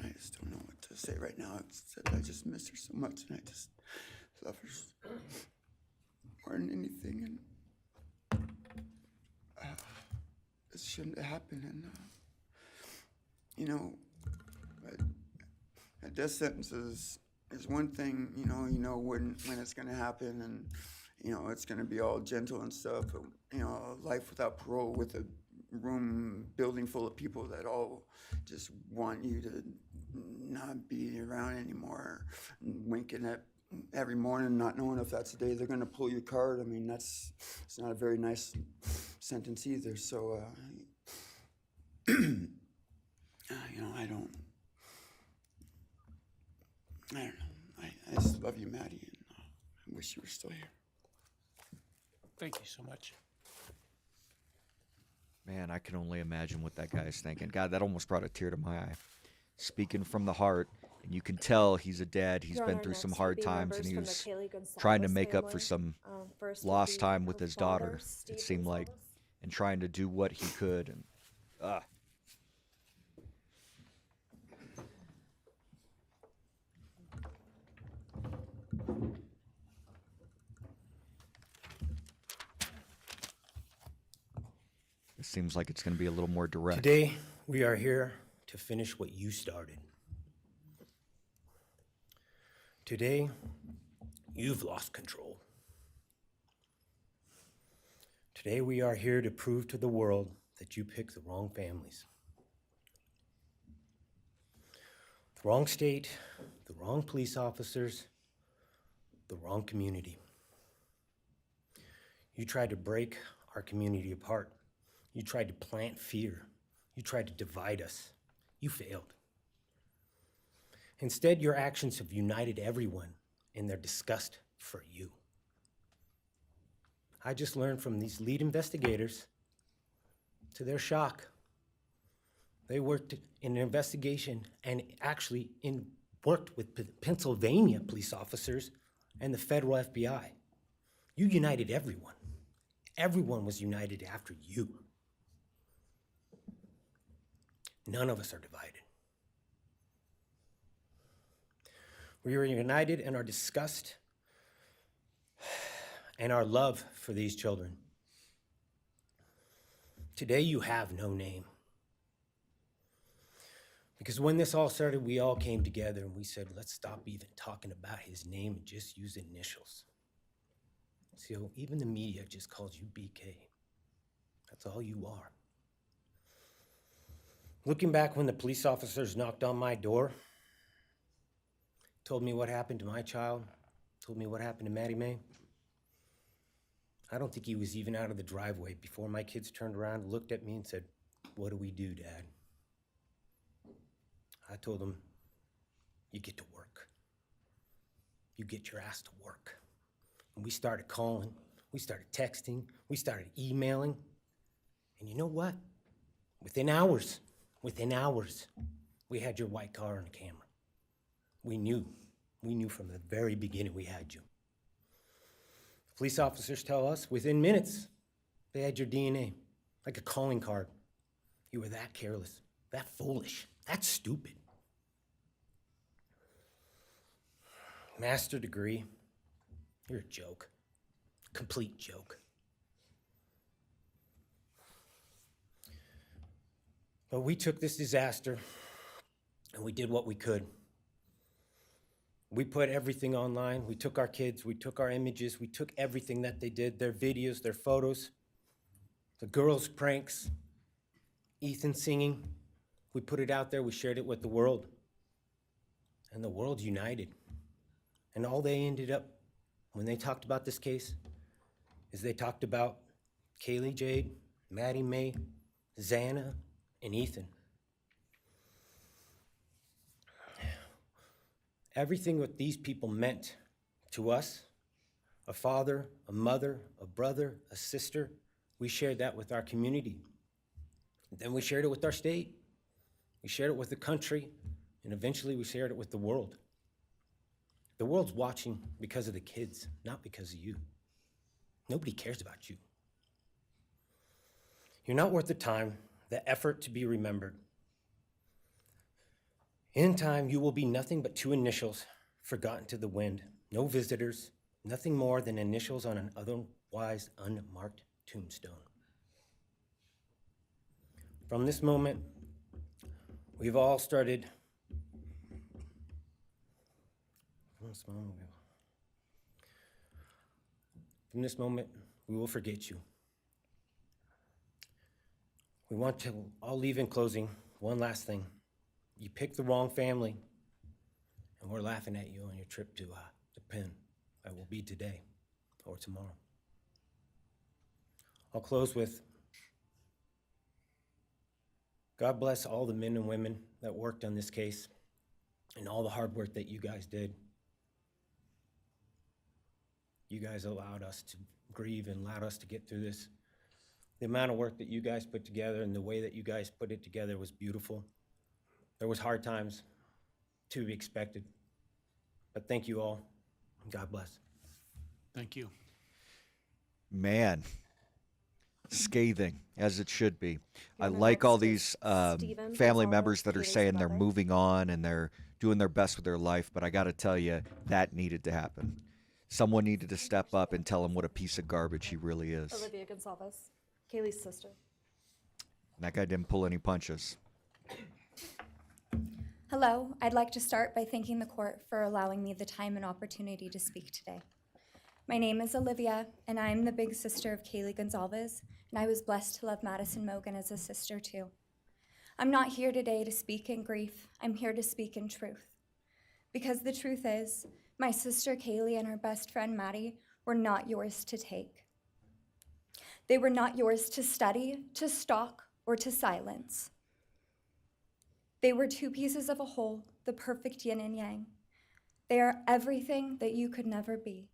just don't know what to say right now. It's that I just miss her so much, and I just love her more than anything. And it shouldn't have happened. And a death sentence is one thing. You know when it's going to happen, and it's going to be all gentle and stuff. But life without parole, with a building full of people that all just want you to not be around anymore, winking at every morning not knowing if that's the day they're gonna pull your card. I mean, it's not a very nice sentence either, so, you know, I don't know. I just love you, Maddie, and I wish you were still here. Thank you so much. Man, I can only imagine what that guy is thinking. God, that almost brought a tear to my eye. Speaking from the heart, and you can tell he's a dad. He's Your been Honor, through some next hard would be times, and members he from the was Kaylee Gonzalez trying to make up for family. some First would lost be time with her his daughter, father, it Steve seemed like, Gonzalez. and trying to do what he could. And it seems like it's going to be a little more direct. Today, we are here to finish what you started. Today, you've lost control. Today, we are here to prove to the world that you picked the wrong families. The wrong state, the wrong police officers, the wrong community. You tried to break our community apart. You tried to plant fear. You tried to divide us. You failed. Instead, your actions have united everyone in their disgust for you. I just learned from these lead investigators, to their shock, they worked in an investigation and actually worked with Pennsylvania police officers and the federal FBI. You united everyone. Everyone was united after you. None of us are divided. We are united in our disgust and our love for these children. Today you have no name. Because when this all started, we all came together and we said, let's stop even talking about his name and just use initials. So even the media just calls you BK. That's all you are. Looking back when the police officers knocked on my door, told me what happened to my child, told me what happened to Maddie Mae, I don't think he was even out of the driveway before my kids turned around, looked at me and said, what do we do, Dad? I told them, you get to work. You get your ass to work. And we started calling, we started texting, we started emailing. And you know what? Within hours, we had your white car on the camera. We knew from the very beginning we had you. Police officers tell us within minutes they had your DNA, like a calling card. You were that careless, that foolish, that stupid. Master degree, you're a joke, complete joke. But we took this disaster and we did what we could. We put everything online. We took our kids, we took our images, we took everything that they did, their videos, their photos, the girls' pranks, Ethan singing. We put it out there, we shared it with the world. And the world united. And all they ended up, when they talked about this case, is they talked about Kaylee Jade, Maddie Mae, Xana, and Ethan. Everything what these people meant to us, a father, a mother, a brother, a sister, we shared that with our community. Then we shared it with our state. We shared it with the country, and eventually we shared it with the world. The world's watching because of the kids, not because of you. Nobody cares about you. You're not worth the time, the effort to be remembered. In time, you will be nothing but two initials forgotten to the wind. No visitors, nothing more than initials on an otherwise unmarked tombstone. From this moment, we've all started. From this moment, we will forget you. We want to all leave in closing. One last thing. You picked the wrong family, and we're laughing at you on your trip to pen. I will be today or tomorrow. I'll close with God bless all the men and women that worked on this case and all the hard work that you guys did. You guys allowed us to grieve and allowed us to get through this. The amount of work that you guys put together and the way that you guys put it together was beautiful. There was hard times to be expected, but thank you all. God bless. Thank you. Man, scathing, as it should be. I Your like all next these is Stephen family Gonzalez, members that are Katie's saying they're brother. moving on and they're doing their best with their life, but I got to tell you, that needed to happen. Someone needed to step up and tell him what a piece of garbage he really is. Olivia Gonzalez, Kaylee's sister. And that guy didn't pull any punches. Hello, I'd like to start by thanking the court for allowing me the time and opportunity to speak today. My name is Olivia, and I'm the big sister of Kaylee Gonzalez, and I was blessed to love Madison Mogan as a sister too. I'm not here today to speak in grief, I'm here to speak in truth. Because the truth is, my sister Kaylee and her best friend Maddie were not yours to take. They were not yours to study, to stalk, or to silence. They were two pieces of a whole, the perfect yin and yang. They are everything that you could never be.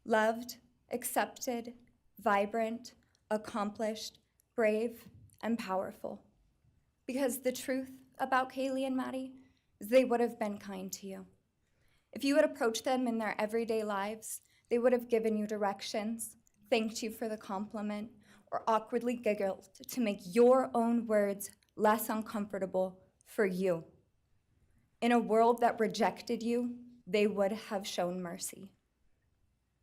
Loved, accepted, vibrant, accomplished, brave, and powerful. Because the truth about Kaylee and Maddie is they would have been kind to you. If you had approached them in their everyday lives, they would have given you directions, thanked you for the compliment, or awkwardly giggled to make your own words less uncomfortable for you. In a world that rejected you, they would have shown mercy.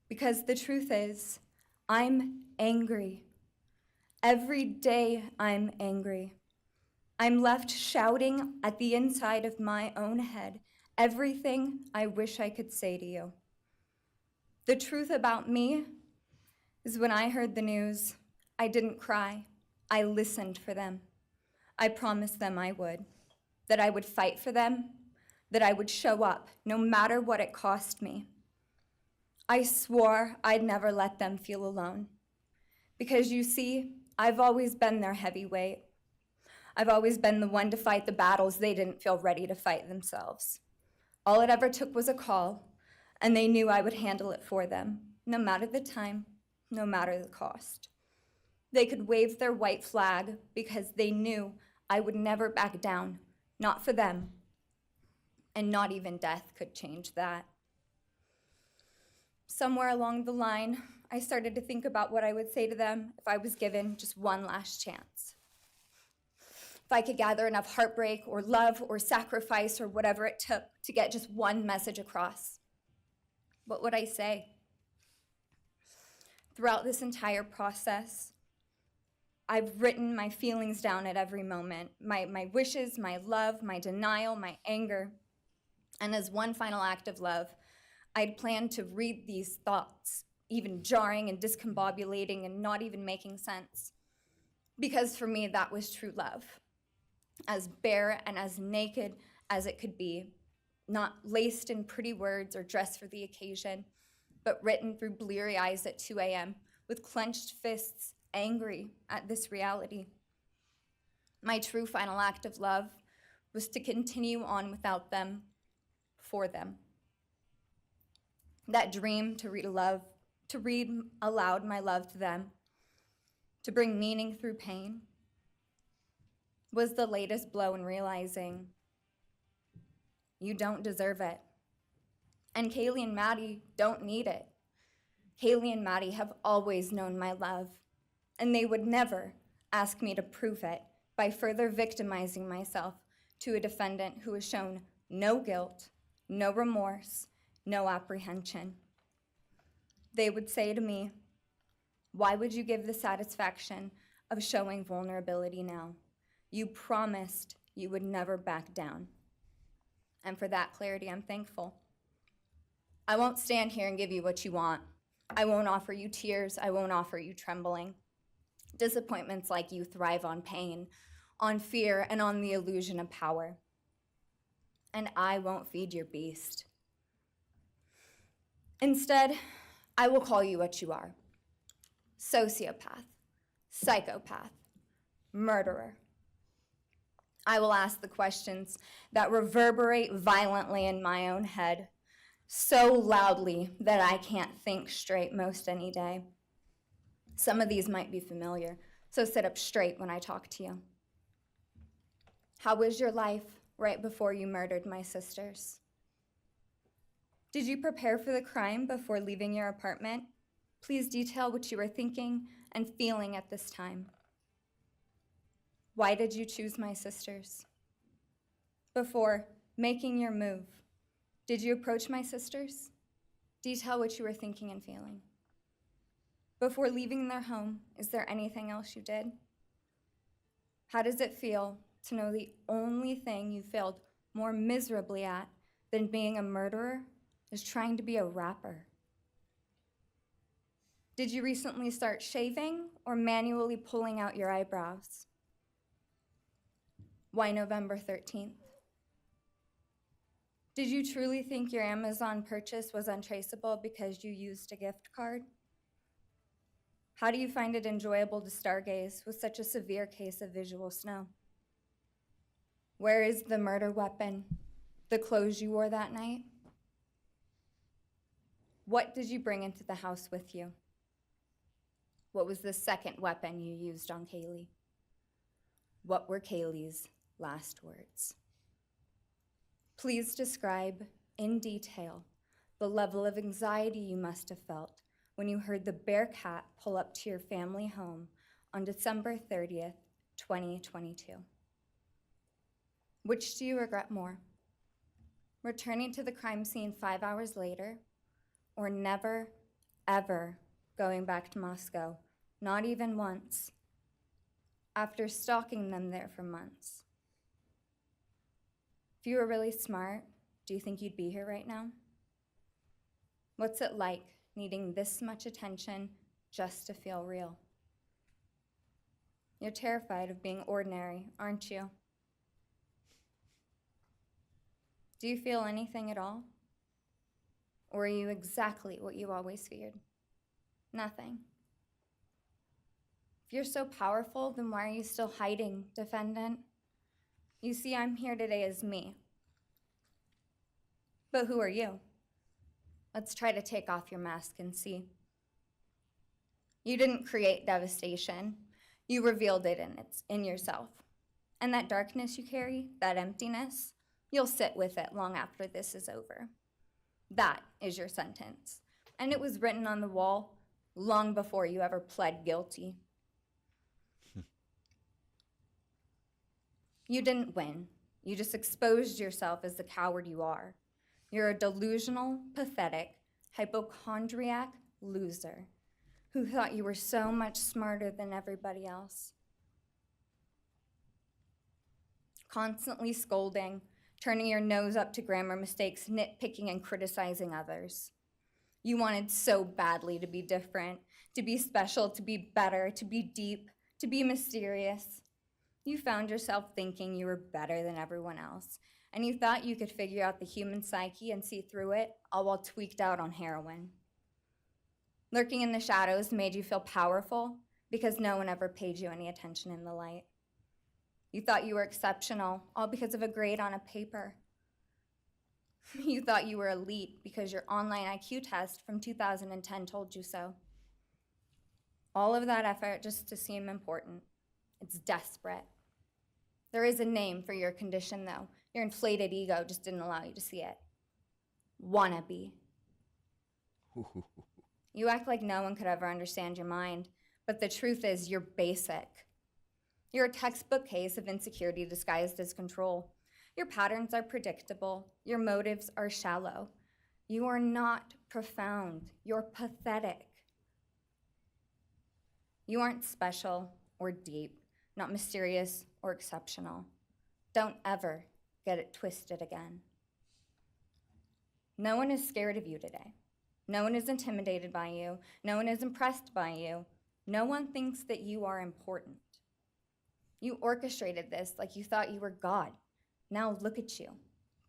Because the truth is, I'm angry. Every day I'm angry. I'm left shouting at the inside of my own head everything I wish I could say to you. The truth about me is when I heard the news, I didn't cry. I listened for them. I promised them I would, that I would fight for them, that I would show up no matter what it cost me. I swore I'd never let them feel alone. Because you see, I've always been their heavyweight. I've always been the one to fight the battles they didn't feel ready to fight themselves. All it ever took was a call, and they knew I would handle it for them, no matter the time, no matter the cost. They could wave their white flag because they knew I would never back down, not for them, and not even death could change that. Somewhere along the line, I started to think about what I would say to them if I was given just one last chance. If I could gather enough heartbreak or love or sacrifice or whatever it took to get just one message across, what would I say? Throughout this entire process, I've written my feelings down at every moment, my wishes, my love, my denial, my anger. And as one final act of love, I'd planned to read these thoughts, even jarring and discombobulating and not even making sense. Because for me, that was true love. As bare and as naked as it could be, not laced in pretty words or dressed for the occasion, but written through bleary eyes at 2 a.m. with clenched fists, angry at this reality. My true final act of love was to continue on without them, for them. That dream to read aloud my love to them, to bring meaning through pain, was the latest blow in realizing you don't deserve it. And Kaylee and Maddie don't need it. Kaylee and Maddie have always known my love, and they would never ask me to prove it by further victimizing myself to a defendant who has shown no guilt, no remorse, no apprehension. They would say to me, "Why would you give the satisfaction of showing vulnerability now? You promised you would never back down." And for that clarity, I'm thankful. I won't stand here and give you what you want. I won't offer you tears. I won't offer you trembling. Disappointments like you thrive on pain, on fear, and on the illusion of power. And I won't feed your beast. Instead, I will call you what you are: sociopath, psychopath, murderer. I will ask the questions that reverberate violently in my own head, so loudly that I can't think straight most any day. Some of these might be familiar, so sit up straight when I talk to you. How was your life right before you murdered my sisters? Did you prepare for the crime before leaving your apartment? Please detail what you were thinking and feeling at this time. Why did you choose my sisters? Before making your move, did you approach my sisters? Detail what you were thinking and feeling. Before leaving their home, is there anything else you did? How does it feel to know the only thing you failed more miserably at than being a murderer is trying to be a rapper? Did you recently start shaving or manually pulling out your eyebrows? Why November 13th? Did you truly think your Amazon purchase was untraceable because you used a gift card? How do you find it enjoyable to stargaze with such a severe case of visual snow? Where is the murder weapon, the clothes you wore that night? What did you bring into the house with you? What was the second weapon you used on Kaylee? What were Kaylee's last words? Please describe in detail the level of anxiety you must have felt when you heard the Bearcat pull up to your family home on December 30th, 2022. Which do you regret more? Returning to the crime scene 5 hours later, or never, ever going back to Moscow, not even once, after stalking them there for months? If you were really smart, do you think you'd be here right now? What's it like needing this much attention just to feel real? You're terrified of being ordinary, aren't you? Do you feel anything at all? Or are you exactly what you always feared? Nothing. If you're so powerful, then why are you still hiding, defendant? You see, I'm here today as me. But who are you? Let's try to take off your mask and see. You didn't create devastation. You revealed it in yourself. And that darkness you carry, that emptiness, you'll sit with it long after this is over. That is your sentence. And it was written on the wall long before you ever pled guilty. You didn't win. You just exposed yourself as the coward you are. You're a delusional, pathetic, hypochondriac loser who thought you were so much smarter than everybody else. Constantly scolding, turning your nose up to grammar mistakes, nitpicking and criticizing others. You wanted so badly to be different, to be special, to be better, to be deep, to be mysterious. You found yourself thinking you were better than everyone else, and you thought you could figure out the human psyche and see through it, all while tweaked out on heroin. Lurking in the shadows made you feel powerful because no one ever paid you any attention in the light. You thought you were exceptional, all because of a grade on a paper. You thought you were elite because your online IQ test from 2010 told you so. All of that effort just to seem important. It's desperate. There is a name for your condition, though. Your inflated ego just didn't allow you to see it. Wannabe. You act like no one could ever understand your mind, but the truth is you're basic. You're a textbook case of insecurity disguised as control. Your patterns are predictable. Your motives are shallow. You are not profound. You're pathetic. You aren't special or deep, not mysterious or exceptional. Don't ever get it twisted again. No one is scared of you today. No one is intimidated by you. No one is impressed by you. No one thinks that you are important. You orchestrated this like you thought you were God. Now look at you,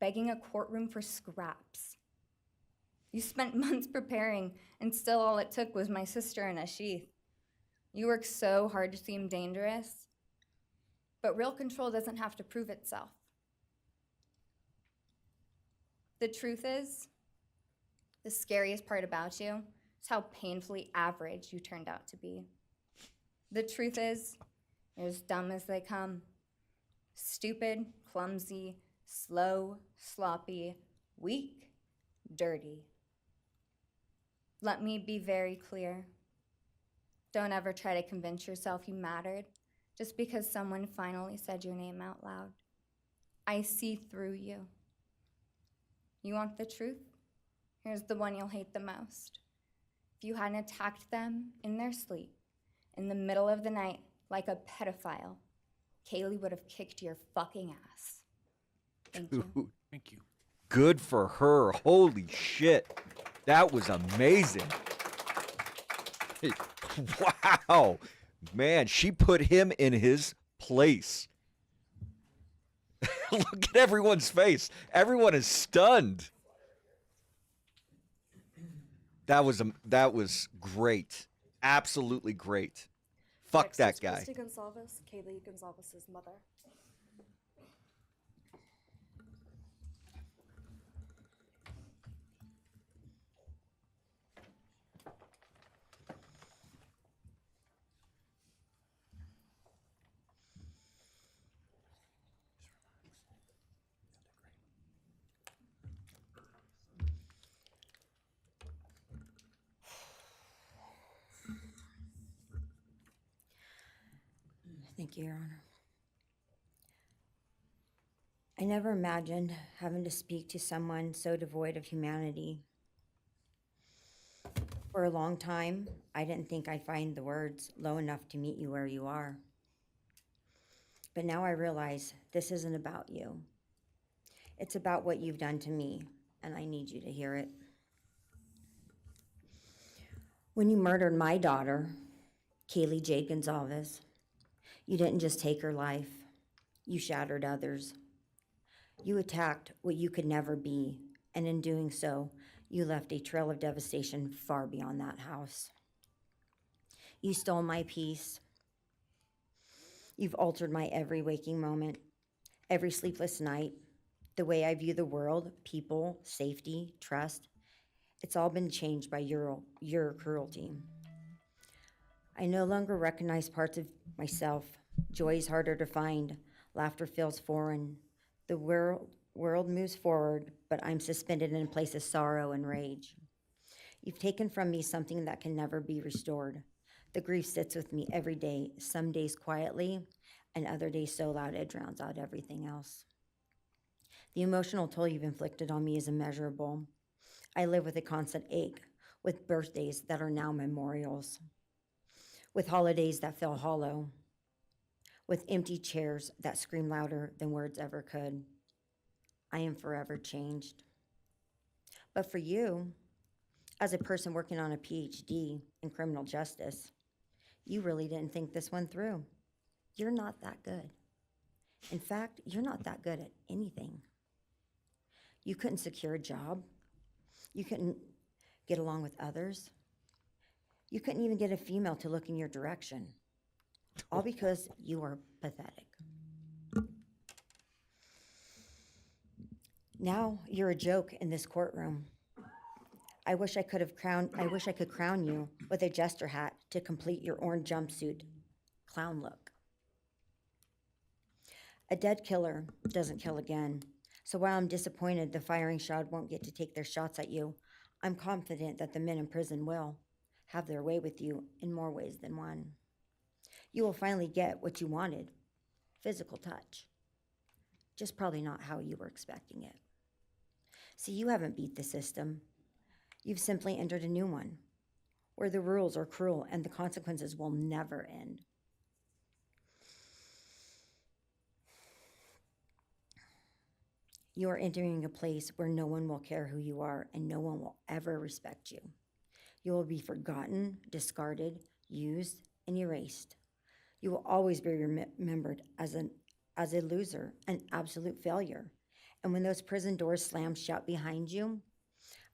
begging a courtroom for scraps. You spent months preparing, and still all it took was my sister in a sheath. You work so hard to seem dangerous, but real control doesn't have to prove itself. The truth is, the scariest part about you is how painfully average you turned out to be. The truth is, you're as dumb as they come. Stupid, clumsy, slow, sloppy, weak, dirty. Let me be very clear. Don't ever try to convince yourself you mattered just because someone finally said your name out loud. I see through you. You want the truth? Here's the one you'll hate the most. If you hadn't attacked them in their sleep, in the middle of the night, like a pedophile, Kaylee would have kicked your fucking ass. Thank you. Dude, Thank you. good for her. Holy shit. That was amazing. Wow. Man, she put him in his place. Look at everyone's face. Everyone is stunned. That was great. Absolutely great. Fuck Next that is guy. Christy Gonzalez, Kaylee Gonzalez's mother. Thank you, Your Honor. I never imagined having to speak to someone so devoid of humanity. For a long time, I didn't think I'd find the words low enough to meet you where you are. But now I realize this isn't about you. It's about what you've done to me, and I need you to hear it. When you murdered my daughter, Kaylee Jade Gonzalez, you didn't just take her life, you shattered others. You attacked what you could never be, and in doing so, you left a trail of devastation far beyond that house. You stole my peace. You've altered my every waking moment, every sleepless night, the way I view the world, people, safety, trust. It's all been changed by your cruelty. I no longer recognize parts of myself. Joy is harder to find. Laughter feels foreign. The world moves forward, but I'm suspended in a place of sorrow and rage. You've taken from me something that can never be restored. The grief sits with me every day, some days quietly, and other days so loud it drowns out everything else. The emotional toll you've inflicted on me is immeasurable. I live with a constant ache, with birthdays that are now memorials, with holidays that feel hollow, with empty chairs that scream louder than words ever could. I am forever changed. But for you, as a person working on a PhD in criminal justice, you really didn't think this one through. You're not that good. In fact, you're not that good at anything. You couldn't secure a job. You couldn't get along with others. You couldn't even get a female to look in your direction. All because you are pathetic. Now you're a joke in this courtroom. I wish I could crown you with a jester hat to complete your orange jumpsuit clown look. A dead killer doesn't kill again. So while I'm disappointed the firing squad won't get to take their shots at you, I'm confident that the men in prison will have their way with you in more ways than one. You will finally get what you wanted, physical touch. Just probably not how you were expecting it. See, you haven't beat the system. You've simply entered a new one, where the rules are cruel and the consequences will never end. You are entering a place where no one will care who you are and no one will ever respect you. You will be forgotten, discarded, used, and erased. You will always be remembered as a loser, an absolute failure. And when those prison doors slam shut behind you,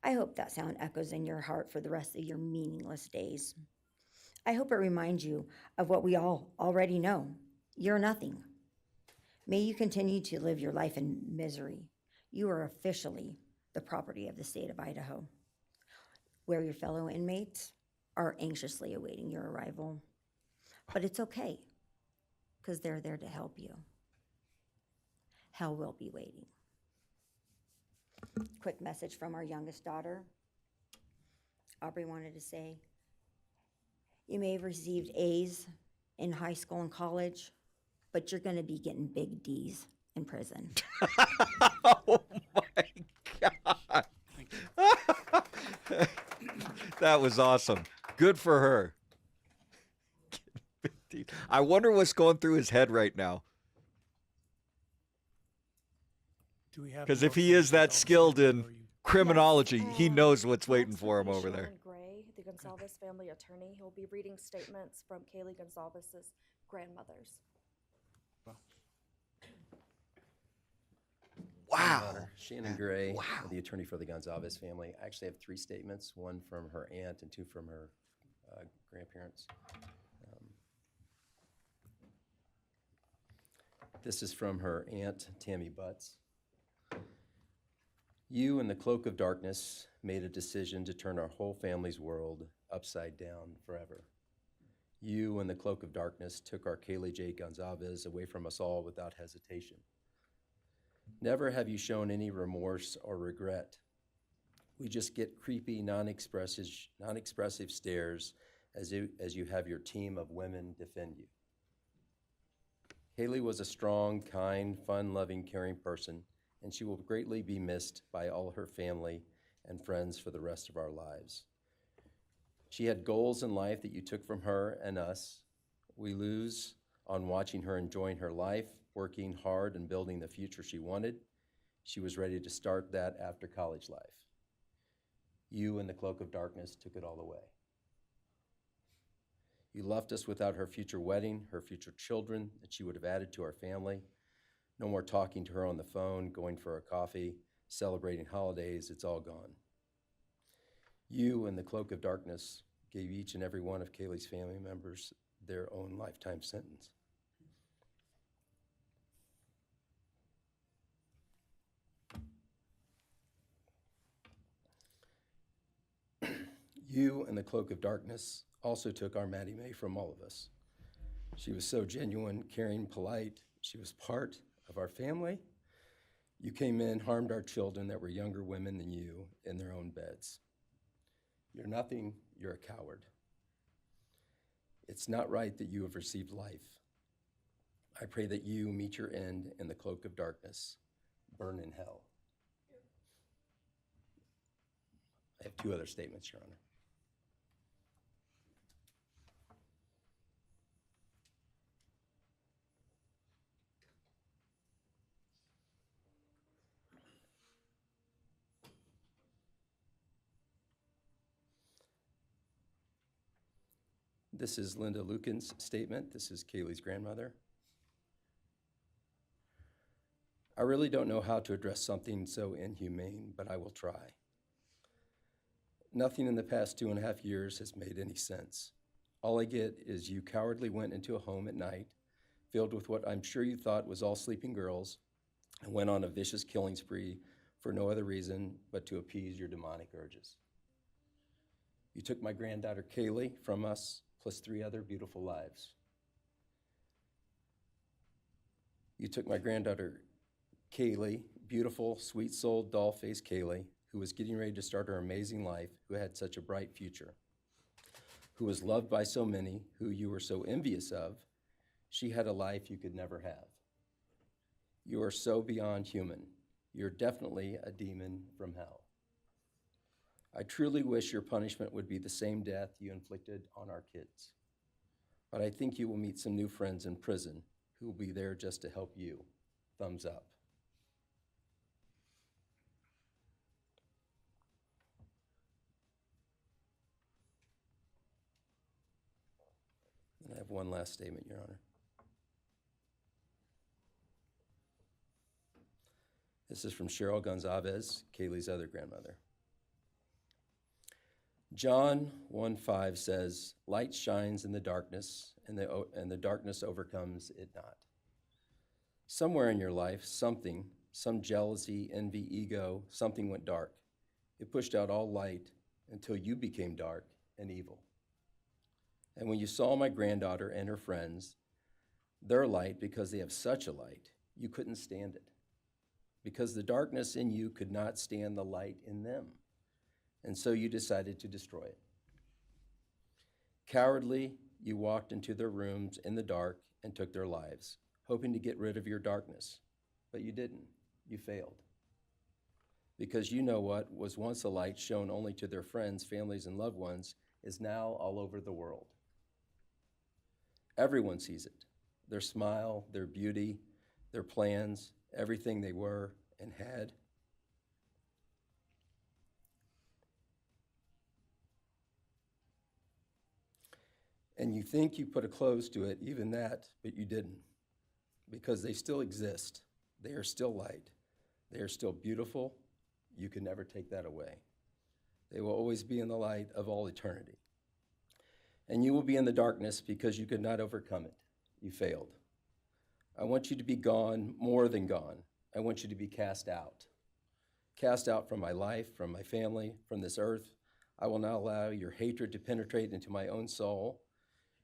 I hope that sound echoes in your heart for the rest of your meaningless days. I hope it reminds you of what we all already know. You're nothing. May you continue to live your life in misery. You are officially the property of the state of Idaho, where your fellow inmates are anxiously awaiting your arrival. But it's okay, because they're there to help you. Hell will be waiting. Quick message from our youngest daughter. Aubrey wanted to say, you may have received A's in high school and college, but you're gonna be getting big D's in prison. Oh my God. That was awesome. Good for her. I wonder what's going through his head right now. Do we have? Because more if he from is that Gonzalez skilled family, in or you- criminology, Yes, he knows what's waiting next for will him be over there. Shannon Gray, the Gonzalez family attorney. He'll be reading statements from Kaylee Gonzalez's grandmothers. Wow. Shannon Gray, the attorney for the Gonzalez family. I actually have 3 statements, one from her aunt and 2 from her grandparents. This is from her aunt, Tammy Butts. You, in the cloak of darkness, made a decision to turn our whole family's world upside down forever. You, in the cloak of darkness, took our Kaylee J. Gonzalez away from us all without hesitation. Never have you shown any remorse or regret. We just get creepy, non-expressive stares as you have your team of women defend you. Kaylee was a strong, kind, fun-loving, caring person, and she will greatly be missed by all her family and friends for the rest of our lives. She had goals in life that you took from her and us. We lose on watching her enjoying her life, working hard and building the future she wanted. She was ready to start that after college life. You, in the cloak of darkness, took it all away. You left us without her future wedding, her future children that she would have added to our family. No more talking to her on the phone, going for a coffee, celebrating holidays, it's all gone. You, in the cloak of darkness, gave each and every one of Kaylee's family members their own lifetime sentence. You, in the cloak of darkness, also took our Maddie Mae from all of us. She was so genuine, caring, polite. She was part of our family. You came in, harmed our children that were younger women than you in their own beds. You're nothing, you're a coward. It's not right that you have received life. I pray that you meet your end in the cloak of darkness, burn in hell. I have 2 other statements, Your Honor. This is Linda Lucan's statement. This is Kaylee's grandmother. I really don't know how to address something so inhumane, but I will try. Nothing in the past 2.5 years has made any sense. All I get is you cowardly went into a home at night, filled with what I'm sure you thought was all sleeping girls, and went on a vicious killing spree for no other reason but to appease your demonic urges. You took my granddaughter Kaylee from us, plus 3 other beautiful lives. You took my granddaughter Kaylee, beautiful, sweet-souled, doll-faced Kaylee, who was getting ready to start her amazing life, who had such a bright future, who was loved by so many, who you were so envious of. She had a life you could never have. You are so beyond human. You're definitely a demon from hell. I truly wish your punishment would be the same death you inflicted on our kids. But I think you will meet some new friends in prison who will be there just to help you. Thumbs up. And I have one last statement, Your Honor. This is from Cheryl Gonzalez, Kaylee's other grandmother. John 1:5 says, light shines in the darkness, and the darkness overcomes it not. Somewhere in your life, some jealousy, envy, ego, something went dark. It pushed out all light until you became dark and evil. And when you saw my granddaughter and her friends, their light, because they have such a light, you couldn't stand it. Because the darkness in you could not stand the light in them. And so you decided to destroy it. Cowardly, you walked into their rooms in the dark and took their lives, hoping to get rid of your darkness. But you didn't. You failed. Because you know what was once a light shown only to their friends, families, and loved ones is now all over the world. Everyone sees it. Their smile, their beauty, their plans, everything they were and had. And you think you put a close to it, even that, but you didn't. Because they still exist. They are still light. They are still beautiful. You can never take that away. They will always be in the light of all eternity. And you will be in the darkness because you could not overcome it. You failed. I want you to be gone, more than gone. I want you to be cast out. Cast out from my life, from my family, from this earth. I will not allow your hatred to penetrate into my own soul.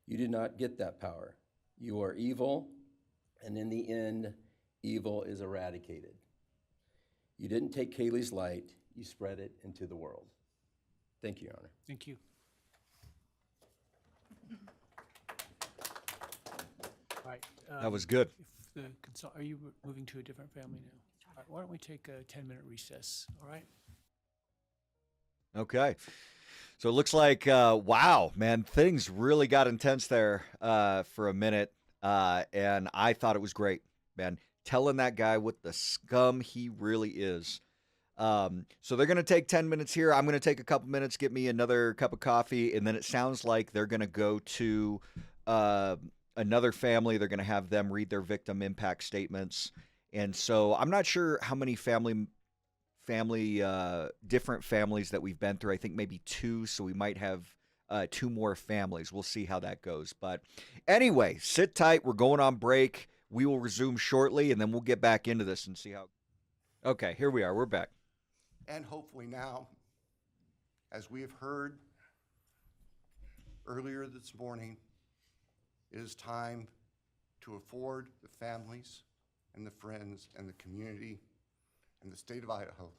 You did not get that power. You are evil, and in the end, evil is eradicated. You didn't take Kaylee's light, you spread it into the world. Thank you, Your Honor. Thank you. All right. That was good. If the are you moving to a different family now? All right, why don't we take a 10-minute recess, all right? Okay. So it looks like, wow, man, things really got intense there for a minute. And I thought it was great, man. Telling that guy what the scum he really is. So they're going to take 10 minutes here. I'm going to take a couple minutes, get me another cup of coffee. And then it sounds like they're going to go to another family. They're going to have them read their victim impact statements. And so I'm not sure how many different families that we've been through. I think maybe 2, so we might have 2 more families. We'll see how that goes. But anyway, sit tight. We're going on break. We will resume shortly, and then we'll get back into this and see how. Okay, here we are. We're back. And hopefully now, as we have heard earlier this morning, it is time to afford the families and the friends and the community and the state of Idaho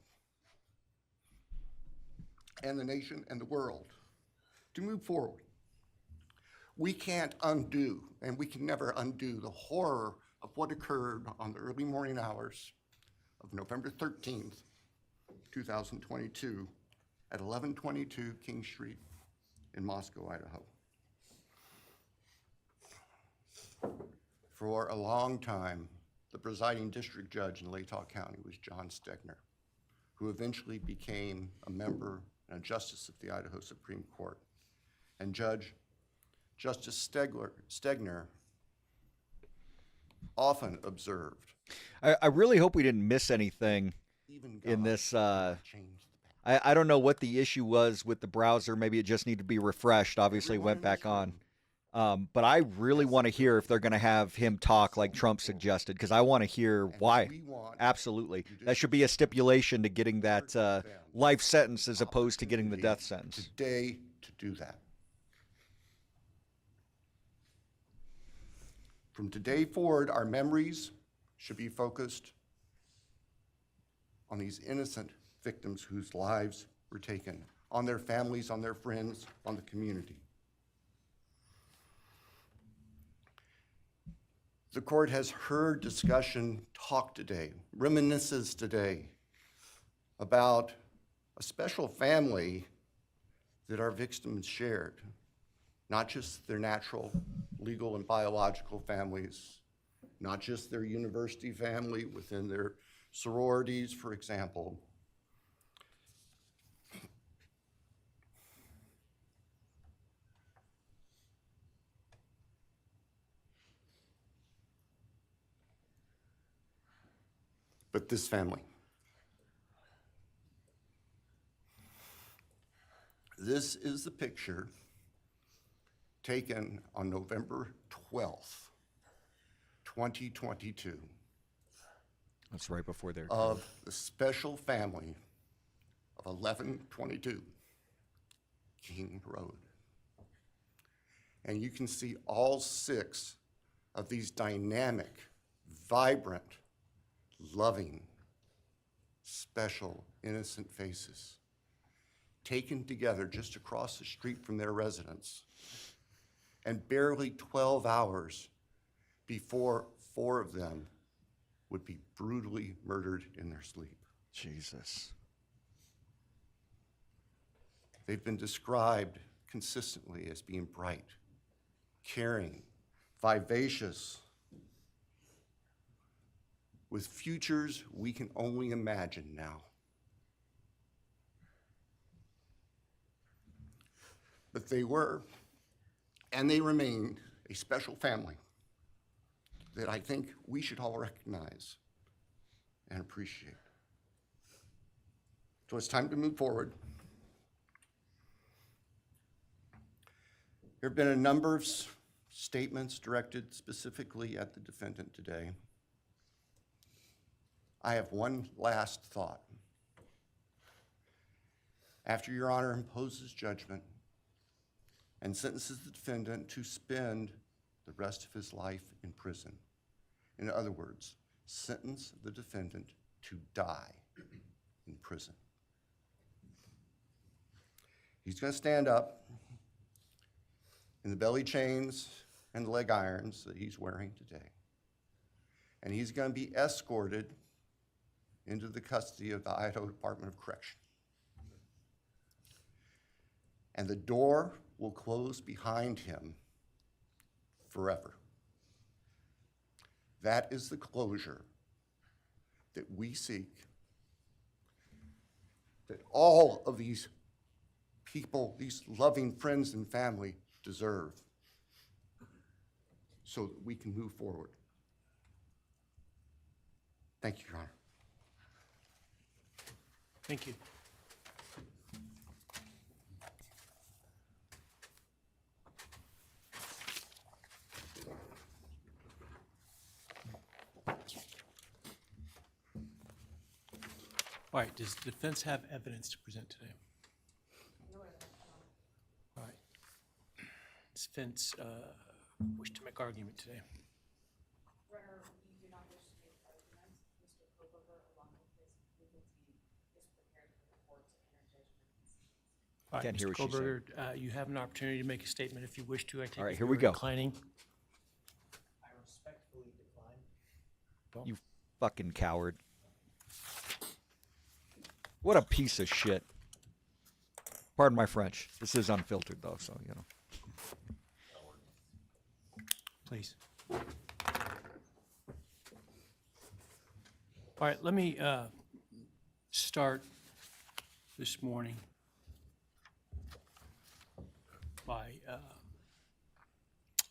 and the nation and the world to move forward. We can't undo, and we can never undo, the horror of what occurred on the early morning hours of November 13th, 2022 at 1122 King Street in Moscow, Idaho. For a long time, the presiding district judge in Latah County was John Stegner, who eventually became a member and a justice of the Idaho Supreme Court. And Justice Stegner often observed. I really hope we didn't miss anything in this. I don't know what the issue was with the browser. Maybe it just needed to be refreshed. Obviously, it went back on. But I really want to hear if they're going to have him talk like Trump suggested, because I want to hear why. Absolutely. That should be a stipulation to getting that life sentence as opposed to getting the death sentence. Today to do that. From today forward, our memories should be focused on these innocent victims whose lives were taken, on their families, on their friends, on the community. The court has heard discussion, talk today, reminiscences today about a special family that our victims shared, not just their natural, legal, and biological families, not just their university family within their sororities, for example. But this family. This is the picture taken on November 12th, 2022, That's right before their of the special family of 1122 King Road. And you can see all 6 of these dynamic, vibrant, loving, special, innocent faces taken together just across the street from their residence. And barely 12 hours before 4 of them would be brutally murdered in their sleep. Jesus. They've been described consistently as being bright, caring, vivacious, with futures we can only imagine now. But they were, and they remain, a special family that I think we should all recognize and appreciate. So it's time to move forward. There have been a number of statements directed specifically at the defendant today. I have one last thought. After Your Honor imposes judgment and sentences the defendant to spend the rest of his life in prison, in other words, sentence the defendant to die in prison, he's going to stand up in the belly chains and the leg irons that he's wearing today, and he's going to be escorted into the custody of the Idaho Department of Correction. And the door will close behind him forever. That is the closure that we seek, that all of these people, these loving friends and family deserve, so that we can move forward. Thank you, Your Honor. Thank you. All right, does the defense have evidence to present today? All right. Does defense wish to make argument today? Runner, we do not wish to make arguments. Mr. Kohberger, along with his legal team, is prepared for the court to enter judgment. All right, Can't hear Mr. what she's saying. Kohberger, you have an opportunity to make a statement if you wish to. I take All right, it here you're we go. declining. I respectfully decline. You fucking coward. What a piece of shit. Pardon my French. This is unfiltered, though, so, you know. Please. All right, let me start this morning by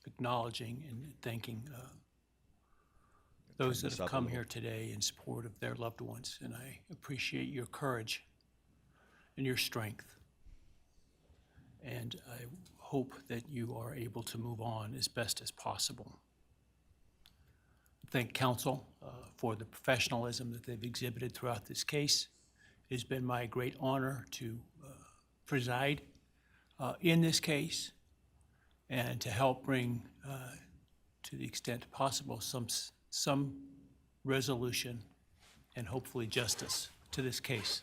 acknowledging and thanking those that this have up a come little. here today in support of their loved ones, and I appreciate your courage and your strength. And I hope that you are able to move on as best as possible. Thank counsel for the professionalism that they've exhibited throughout this case. It has been my great honor to preside in this case and to help bring, to the extent possible, some resolution and hopefully justice to this case.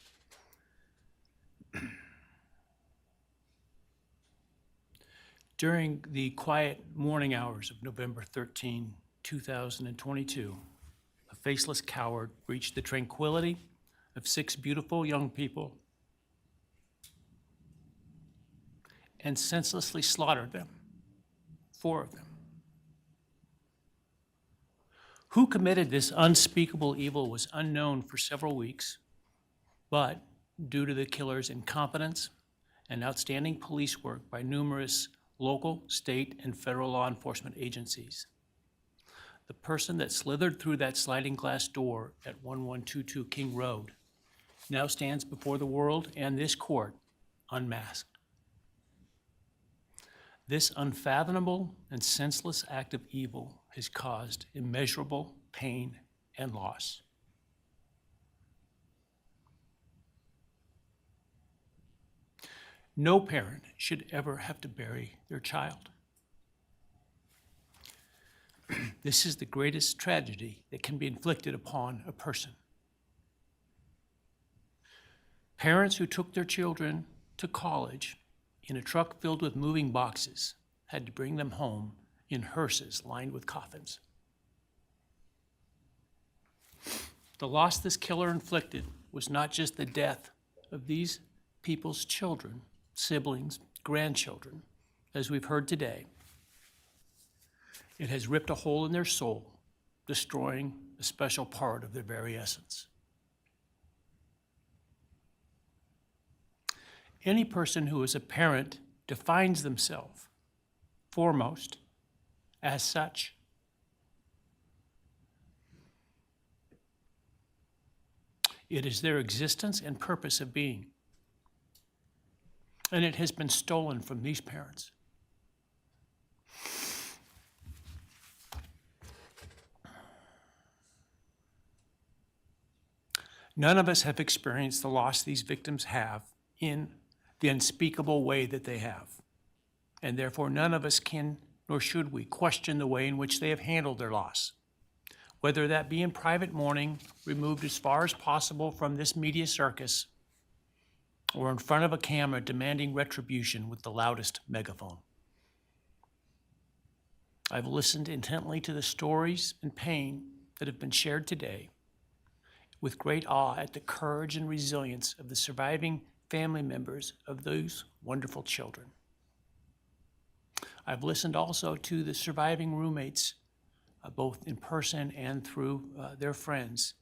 During the quiet morning hours of November 13, 2022, a faceless coward breached the tranquility of 6 beautiful young people and senselessly slaughtered them, 4 of them. Who committed this unspeakable evil was unknown for several weeks, but due to the killer's incompetence and outstanding police work by numerous local, state, and federal law enforcement agencies, the person that slithered through that sliding glass door at 1122 King Road now stands before the world and this court unmasked. This unfathomable and senseless act of evil has caused immeasurable pain and loss. No parent should ever have to bury their child. This is the greatest tragedy that can be inflicted upon a person. Parents who took their children to college in a truck filled with moving boxes had to bring them home in hearses lined with coffins. The loss this killer inflicted was not just the death of these people's children, siblings, grandchildren, as we've heard today. It has ripped a hole in their soul, destroying a special part of their very essence. Any person who is a parent defines themselves foremost as such. It is their existence and purpose of being. And it has been stolen from these parents. None of us have experienced the loss these victims have in the unspeakable way that they have. And therefore, none of us can, nor should we, question the way in which they have handled their loss. Whether that be in private mourning, removed as far as possible from this media circus, or in front of a camera demanding retribution with the loudest megaphone. I've listened intently to the stories and pain that have been shared today, with great awe at the courage and resilience of the surviving family members of those wonderful children. I've listened also to the surviving roommates, both in person and through their friends.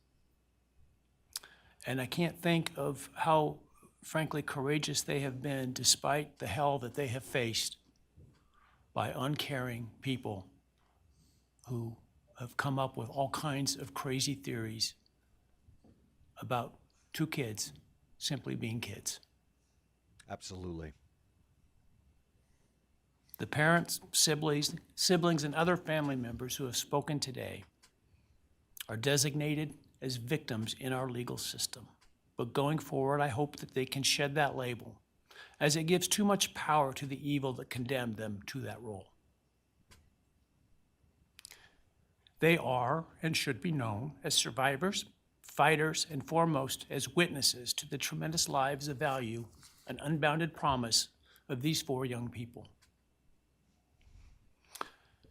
And I can't think of how, frankly, courageous they have been despite the hell that they have faced by uncaring people who have come up with all kinds of crazy theories about two kids simply being kids. Absolutely. The parents, siblings, and other family members who have spoken today are designated as victims in our legal system. But going forward, I hope that they can shed that label, as it gives too much power to the evil that condemned them to that role. They are and should be known as survivors, fighters, and foremost as witnesses to the tremendous lives of value and unbounded promise of these four young people.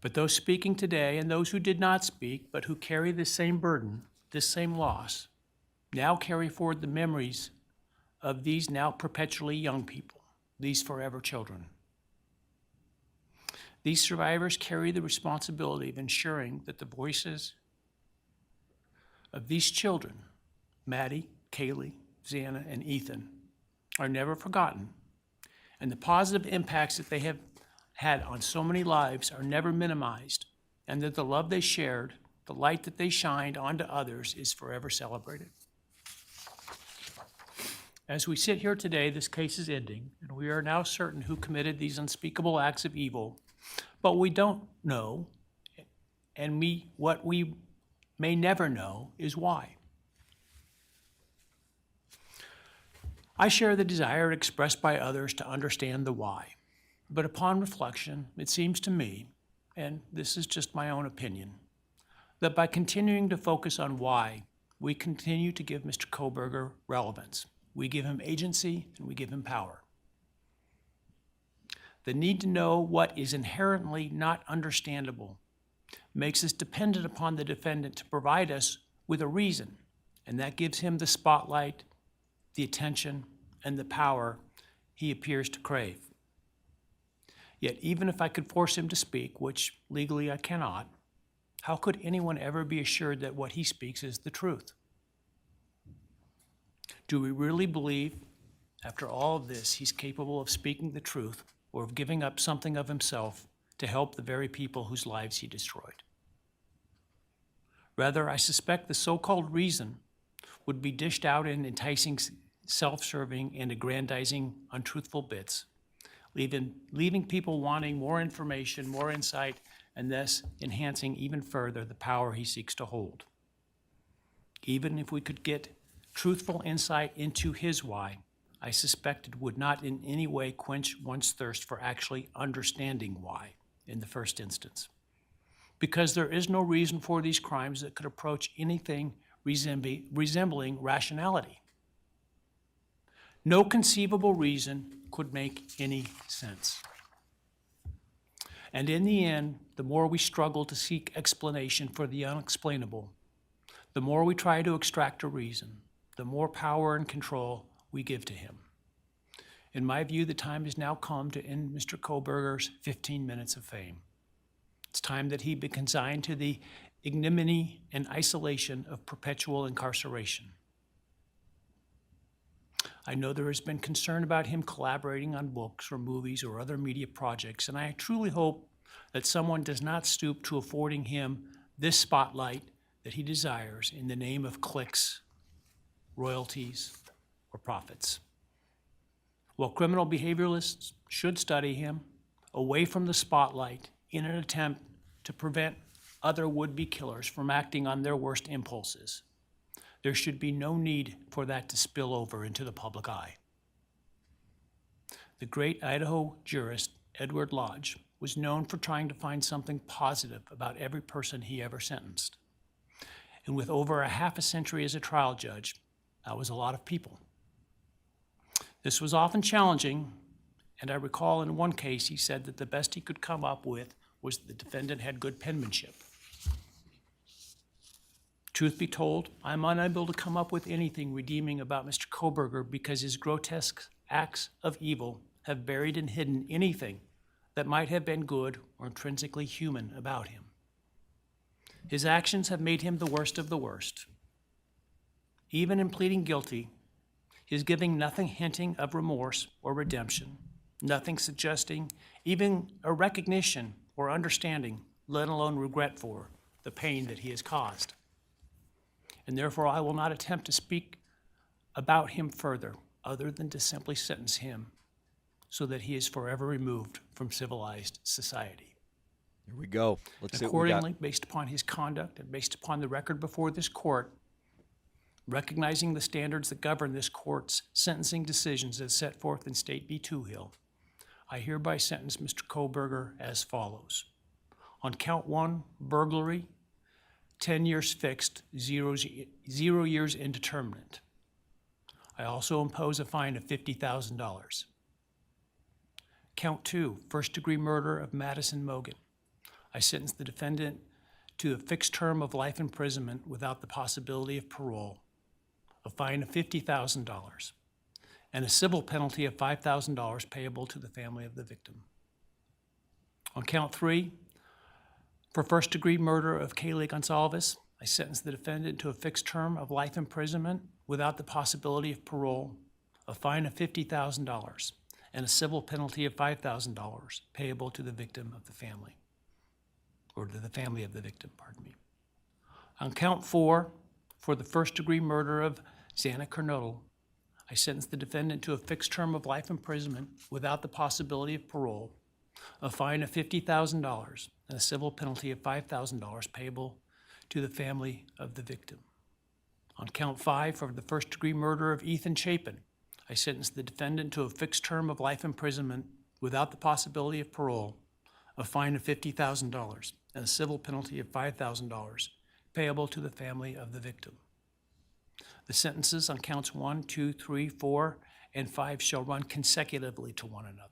But those speaking today and those who did not speak, but who carry this same burden, this same loss, now carry forward the memories of these now perpetually young people, these forever children. These survivors carry the responsibility of ensuring that the voices of these children, Maddie, Kaylee, Xana, and Ethan, are never forgotten, and the positive impacts that they have had on so many lives are never minimized, and that the love they shared, the light that they shined onto others is forever celebrated. As we sit here today, this case is ending, and we are now certain who committed these unspeakable acts of evil, but we don't know, and what we may never know is why. I share the desire expressed by others to understand the why, but upon reflection, it seems to me, and this is just my own opinion, that by continuing to focus on why, we continue to give Mr. Kohberger relevance. We give him agency and we give him power. The need to know what is inherently not understandable makes us dependent upon the defendant to provide us with a reason, and that gives him the spotlight, the attention, and the power he appears to crave. Yet even if I could force him to speak, which legally I cannot, how could anyone ever be assured that what he speaks is the truth? Do we really believe, after all of this, he's capable of speaking the truth or of giving up something of himself to help the very people whose lives he destroyed? Rather, I suspect the so-called reason would be dished out in enticing, self-serving, and aggrandizing, untruthful bits, leaving people wanting more information, more insight, and thus enhancing even further the power he seeks to hold. Even if we could get truthful insight into his why, I suspect it would not in any way quench one's thirst for actually understanding why in the first instance. Because there is no reason for these crimes that could approach anything resembling rationality. No conceivable reason could make any sense. And in the end, the more we struggle to seek explanation for the unexplainable, the more we try to extract a reason, the more power and control we give to him. In my view, the time has now come to end Mr. Kohberger's 15 minutes of fame. It's time that he be consigned to the ignominy and isolation of perpetual incarceration. I know there has been concern about him collaborating on books or movies or other media projects, and I truly hope that someone does not stoop to affording him this spotlight that he desires in the name of clicks, royalties, or profits. While criminal behavioralists should study him away from the spotlight in an attempt to prevent other would-be killers from acting on their worst impulses, there should be no need for that to spill over into the public eye. The great Idaho jurist Edward Lodge was known for trying to find something positive about every person he ever sentenced. And with over a half a century as a trial judge, that was a lot of people. This was often challenging, and I recall in one case he said that the best he could come up with was the defendant had good penmanship. Truth be told, I'm unable to come up with anything redeeming about Mr. Kohberger because his grotesque acts of evil have buried and hidden anything that might have been good or intrinsically human about him. His actions have made him the worst of the worst. Even in pleading guilty, his giving nothing hinting of remorse or redemption, nothing suggesting even a recognition or understanding, let alone regret for the pain that he has caused. And therefore I will not attempt to speak about him further, other than to simply sentence him so that he is forever removed from civilized society. Here we go. Let's see what we got. Accordingly, based upon his conduct and based upon the record before this court, recognizing the standards that govern this court's sentencing decisions as set forth in State v. Hill, I hereby sentence Mr. Kohberger as follows. On count 1, burglary, 10 years fixed, 0 years indeterminate. I also impose a fine of $50,000. Count 2, first-degree murder of Madison Mogen. I sentence the defendant to a fixed term of life imprisonment without the possibility of parole, a fine of $50,000, and a civil penalty of $5,000 payable to the family of the victim. On count 3, for first-degree murder of Kaylee Gonzalez, I sentence the defendant to a fixed term of life imprisonment without the possibility of parole, a fine of $50,000, and a civil penalty of $5,000 payable to the victim of the family, or to the family of the victim, pardon me. On count 4, for the first-degree murder of Xana Kernodle, I sentence the defendant to a fixed term of life imprisonment without the possibility of parole, a fine of $50,000, and a civil penalty of $5,000 payable to the family of the victim. On count 5, for the first-degree murder of Ethan Chapin, I sentence the defendant to a fixed term of life imprisonment without the possibility of parole, a fine of $50,000, and a civil penalty of $5,000 payable to the family of the victim. The sentences on counts 1, 2, 3, 4, and 5 shall run consecutively to one another.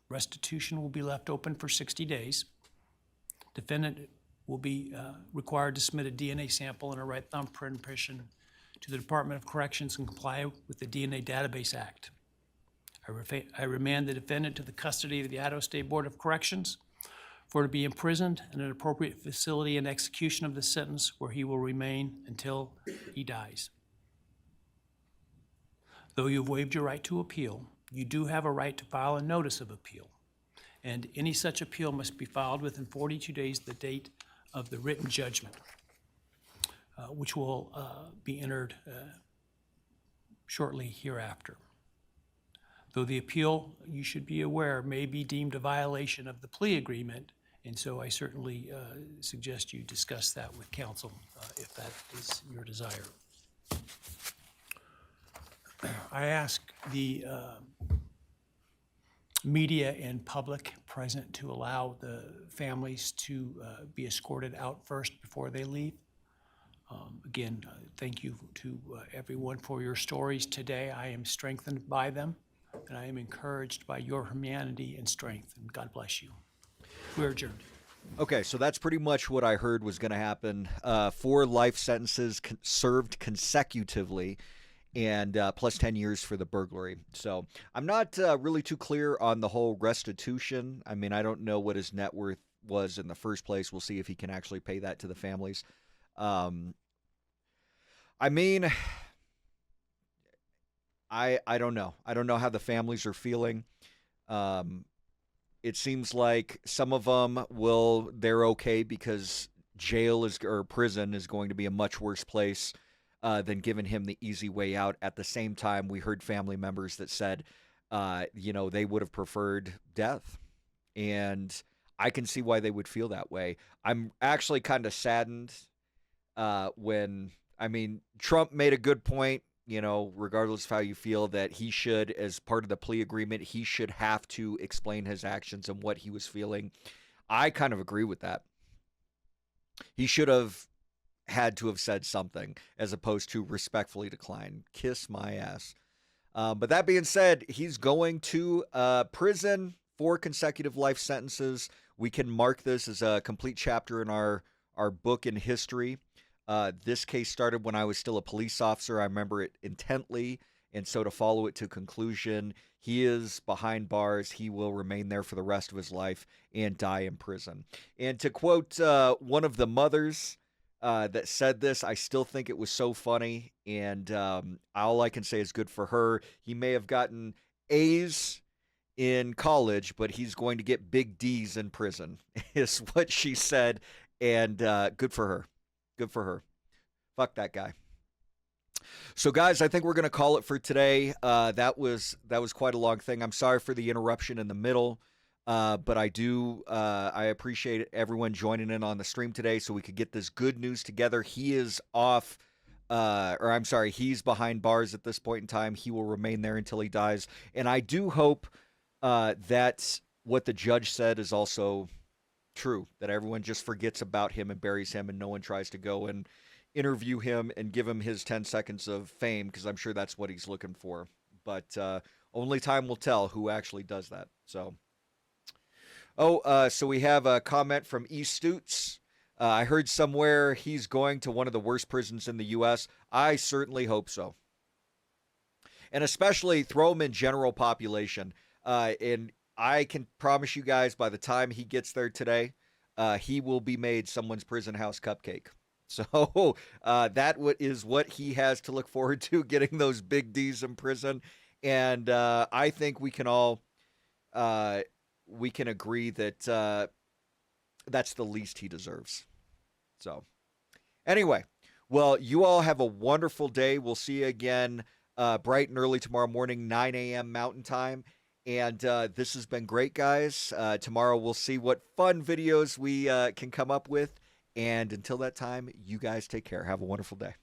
Restitution will be left open for 60 days. Defendant will be required to submit a DNA sample and a right thumbprint impression to the Department of Corrections and comply with the DNA Database Act. I remand the defendant to the custody of the Idaho State Board of Corrections for to be imprisoned in an appropriate facility in execution of the sentence where he will remain until he dies. Though you have waived your right to appeal, you do have a right to file a notice of appeal, and any such appeal must be filed within 42 days of the date of the written judgment, which will be entered shortly hereafter. though the appeal, you should be aware, may be deemed a violation of the plea agreement. And so I certainly suggest you discuss that with counsel if that is your desire. I ask the media and public present to allow the families to be escorted out first before they leave. Again, thank you to everyone for your stories today. I am strengthened by them, and I am encouraged by your humanity and strength, and God bless you. We're adjourned. Okay, so that's pretty much what I heard was going to happen. 4 life sentences served consecutively, and plus 10 years for the burglary. So I'm not really too clear on the whole restitution. I mean, I don't know what his net worth was in the first place. We'll see if he can actually pay that to the families. I mean, I don't know. I don't know how the families are feeling. It seems like some of them they're okay because jail or prison is going to be a much worse place than giving him the easy way out. At the same time, we heard family members that said, they would have preferred death. And I can see why they would feel that way. I'm actually kind of saddened Trump made a good point, regardless of how you feel, that he should, as part of the plea agreement, he should have to explain his actions and what he was feeling. I kind of agree with that. He should have had to have said something as opposed to respectfully decline. Kiss my ass. But that being said, he's going to prison, 4 consecutive life sentences. We can mark this as a complete chapter in our book in history. This case started when I was still a police officer. I remember it intently. And so to follow it to conclusion, he is behind bars. He will remain there for the rest of his life and die in prison. And to quote one of the mothers that said this, I still think it was so funny. And all I can say is good for her. He may have gotten A's in college, but he's going to get big D's in prison, is what she said. And good for her. Good for her. Fuck that guy. So, guys, I think we're going to call it for today. That was quite a long thing. I'm sorry for the interruption in the middle, but I appreciate everyone joining in on the stream today so we could get this good news together. He is he's behind bars at this point in time. He will remain there until he dies. And I do hope that what the judge said is also true, that everyone just forgets about him and buries him and no one tries to go and interview him and give him his 10 seconds of fame, because I'm sure that's what he's looking for. But only time will tell who actually does that. So we have a comment from E. Stutz. I heard somewhere he's going to one of the worst prisons in the U.S. I certainly hope so. And especially throw him in general population. And I can promise you guys, by the time he gets there today, he will be made someone's prison house cupcake. So that is what he has to look forward to, getting those big D's in prison. And I think we can all agree that that's the least he deserves. So anyway, well, you all have a wonderful day. We'll see you again bright and early tomorrow morning, 9 a.m. Mountain Time. And this has been great, guys. Tomorrow we'll see what fun videos we can come up with. And until that time, you guys take care. Have a wonderful day.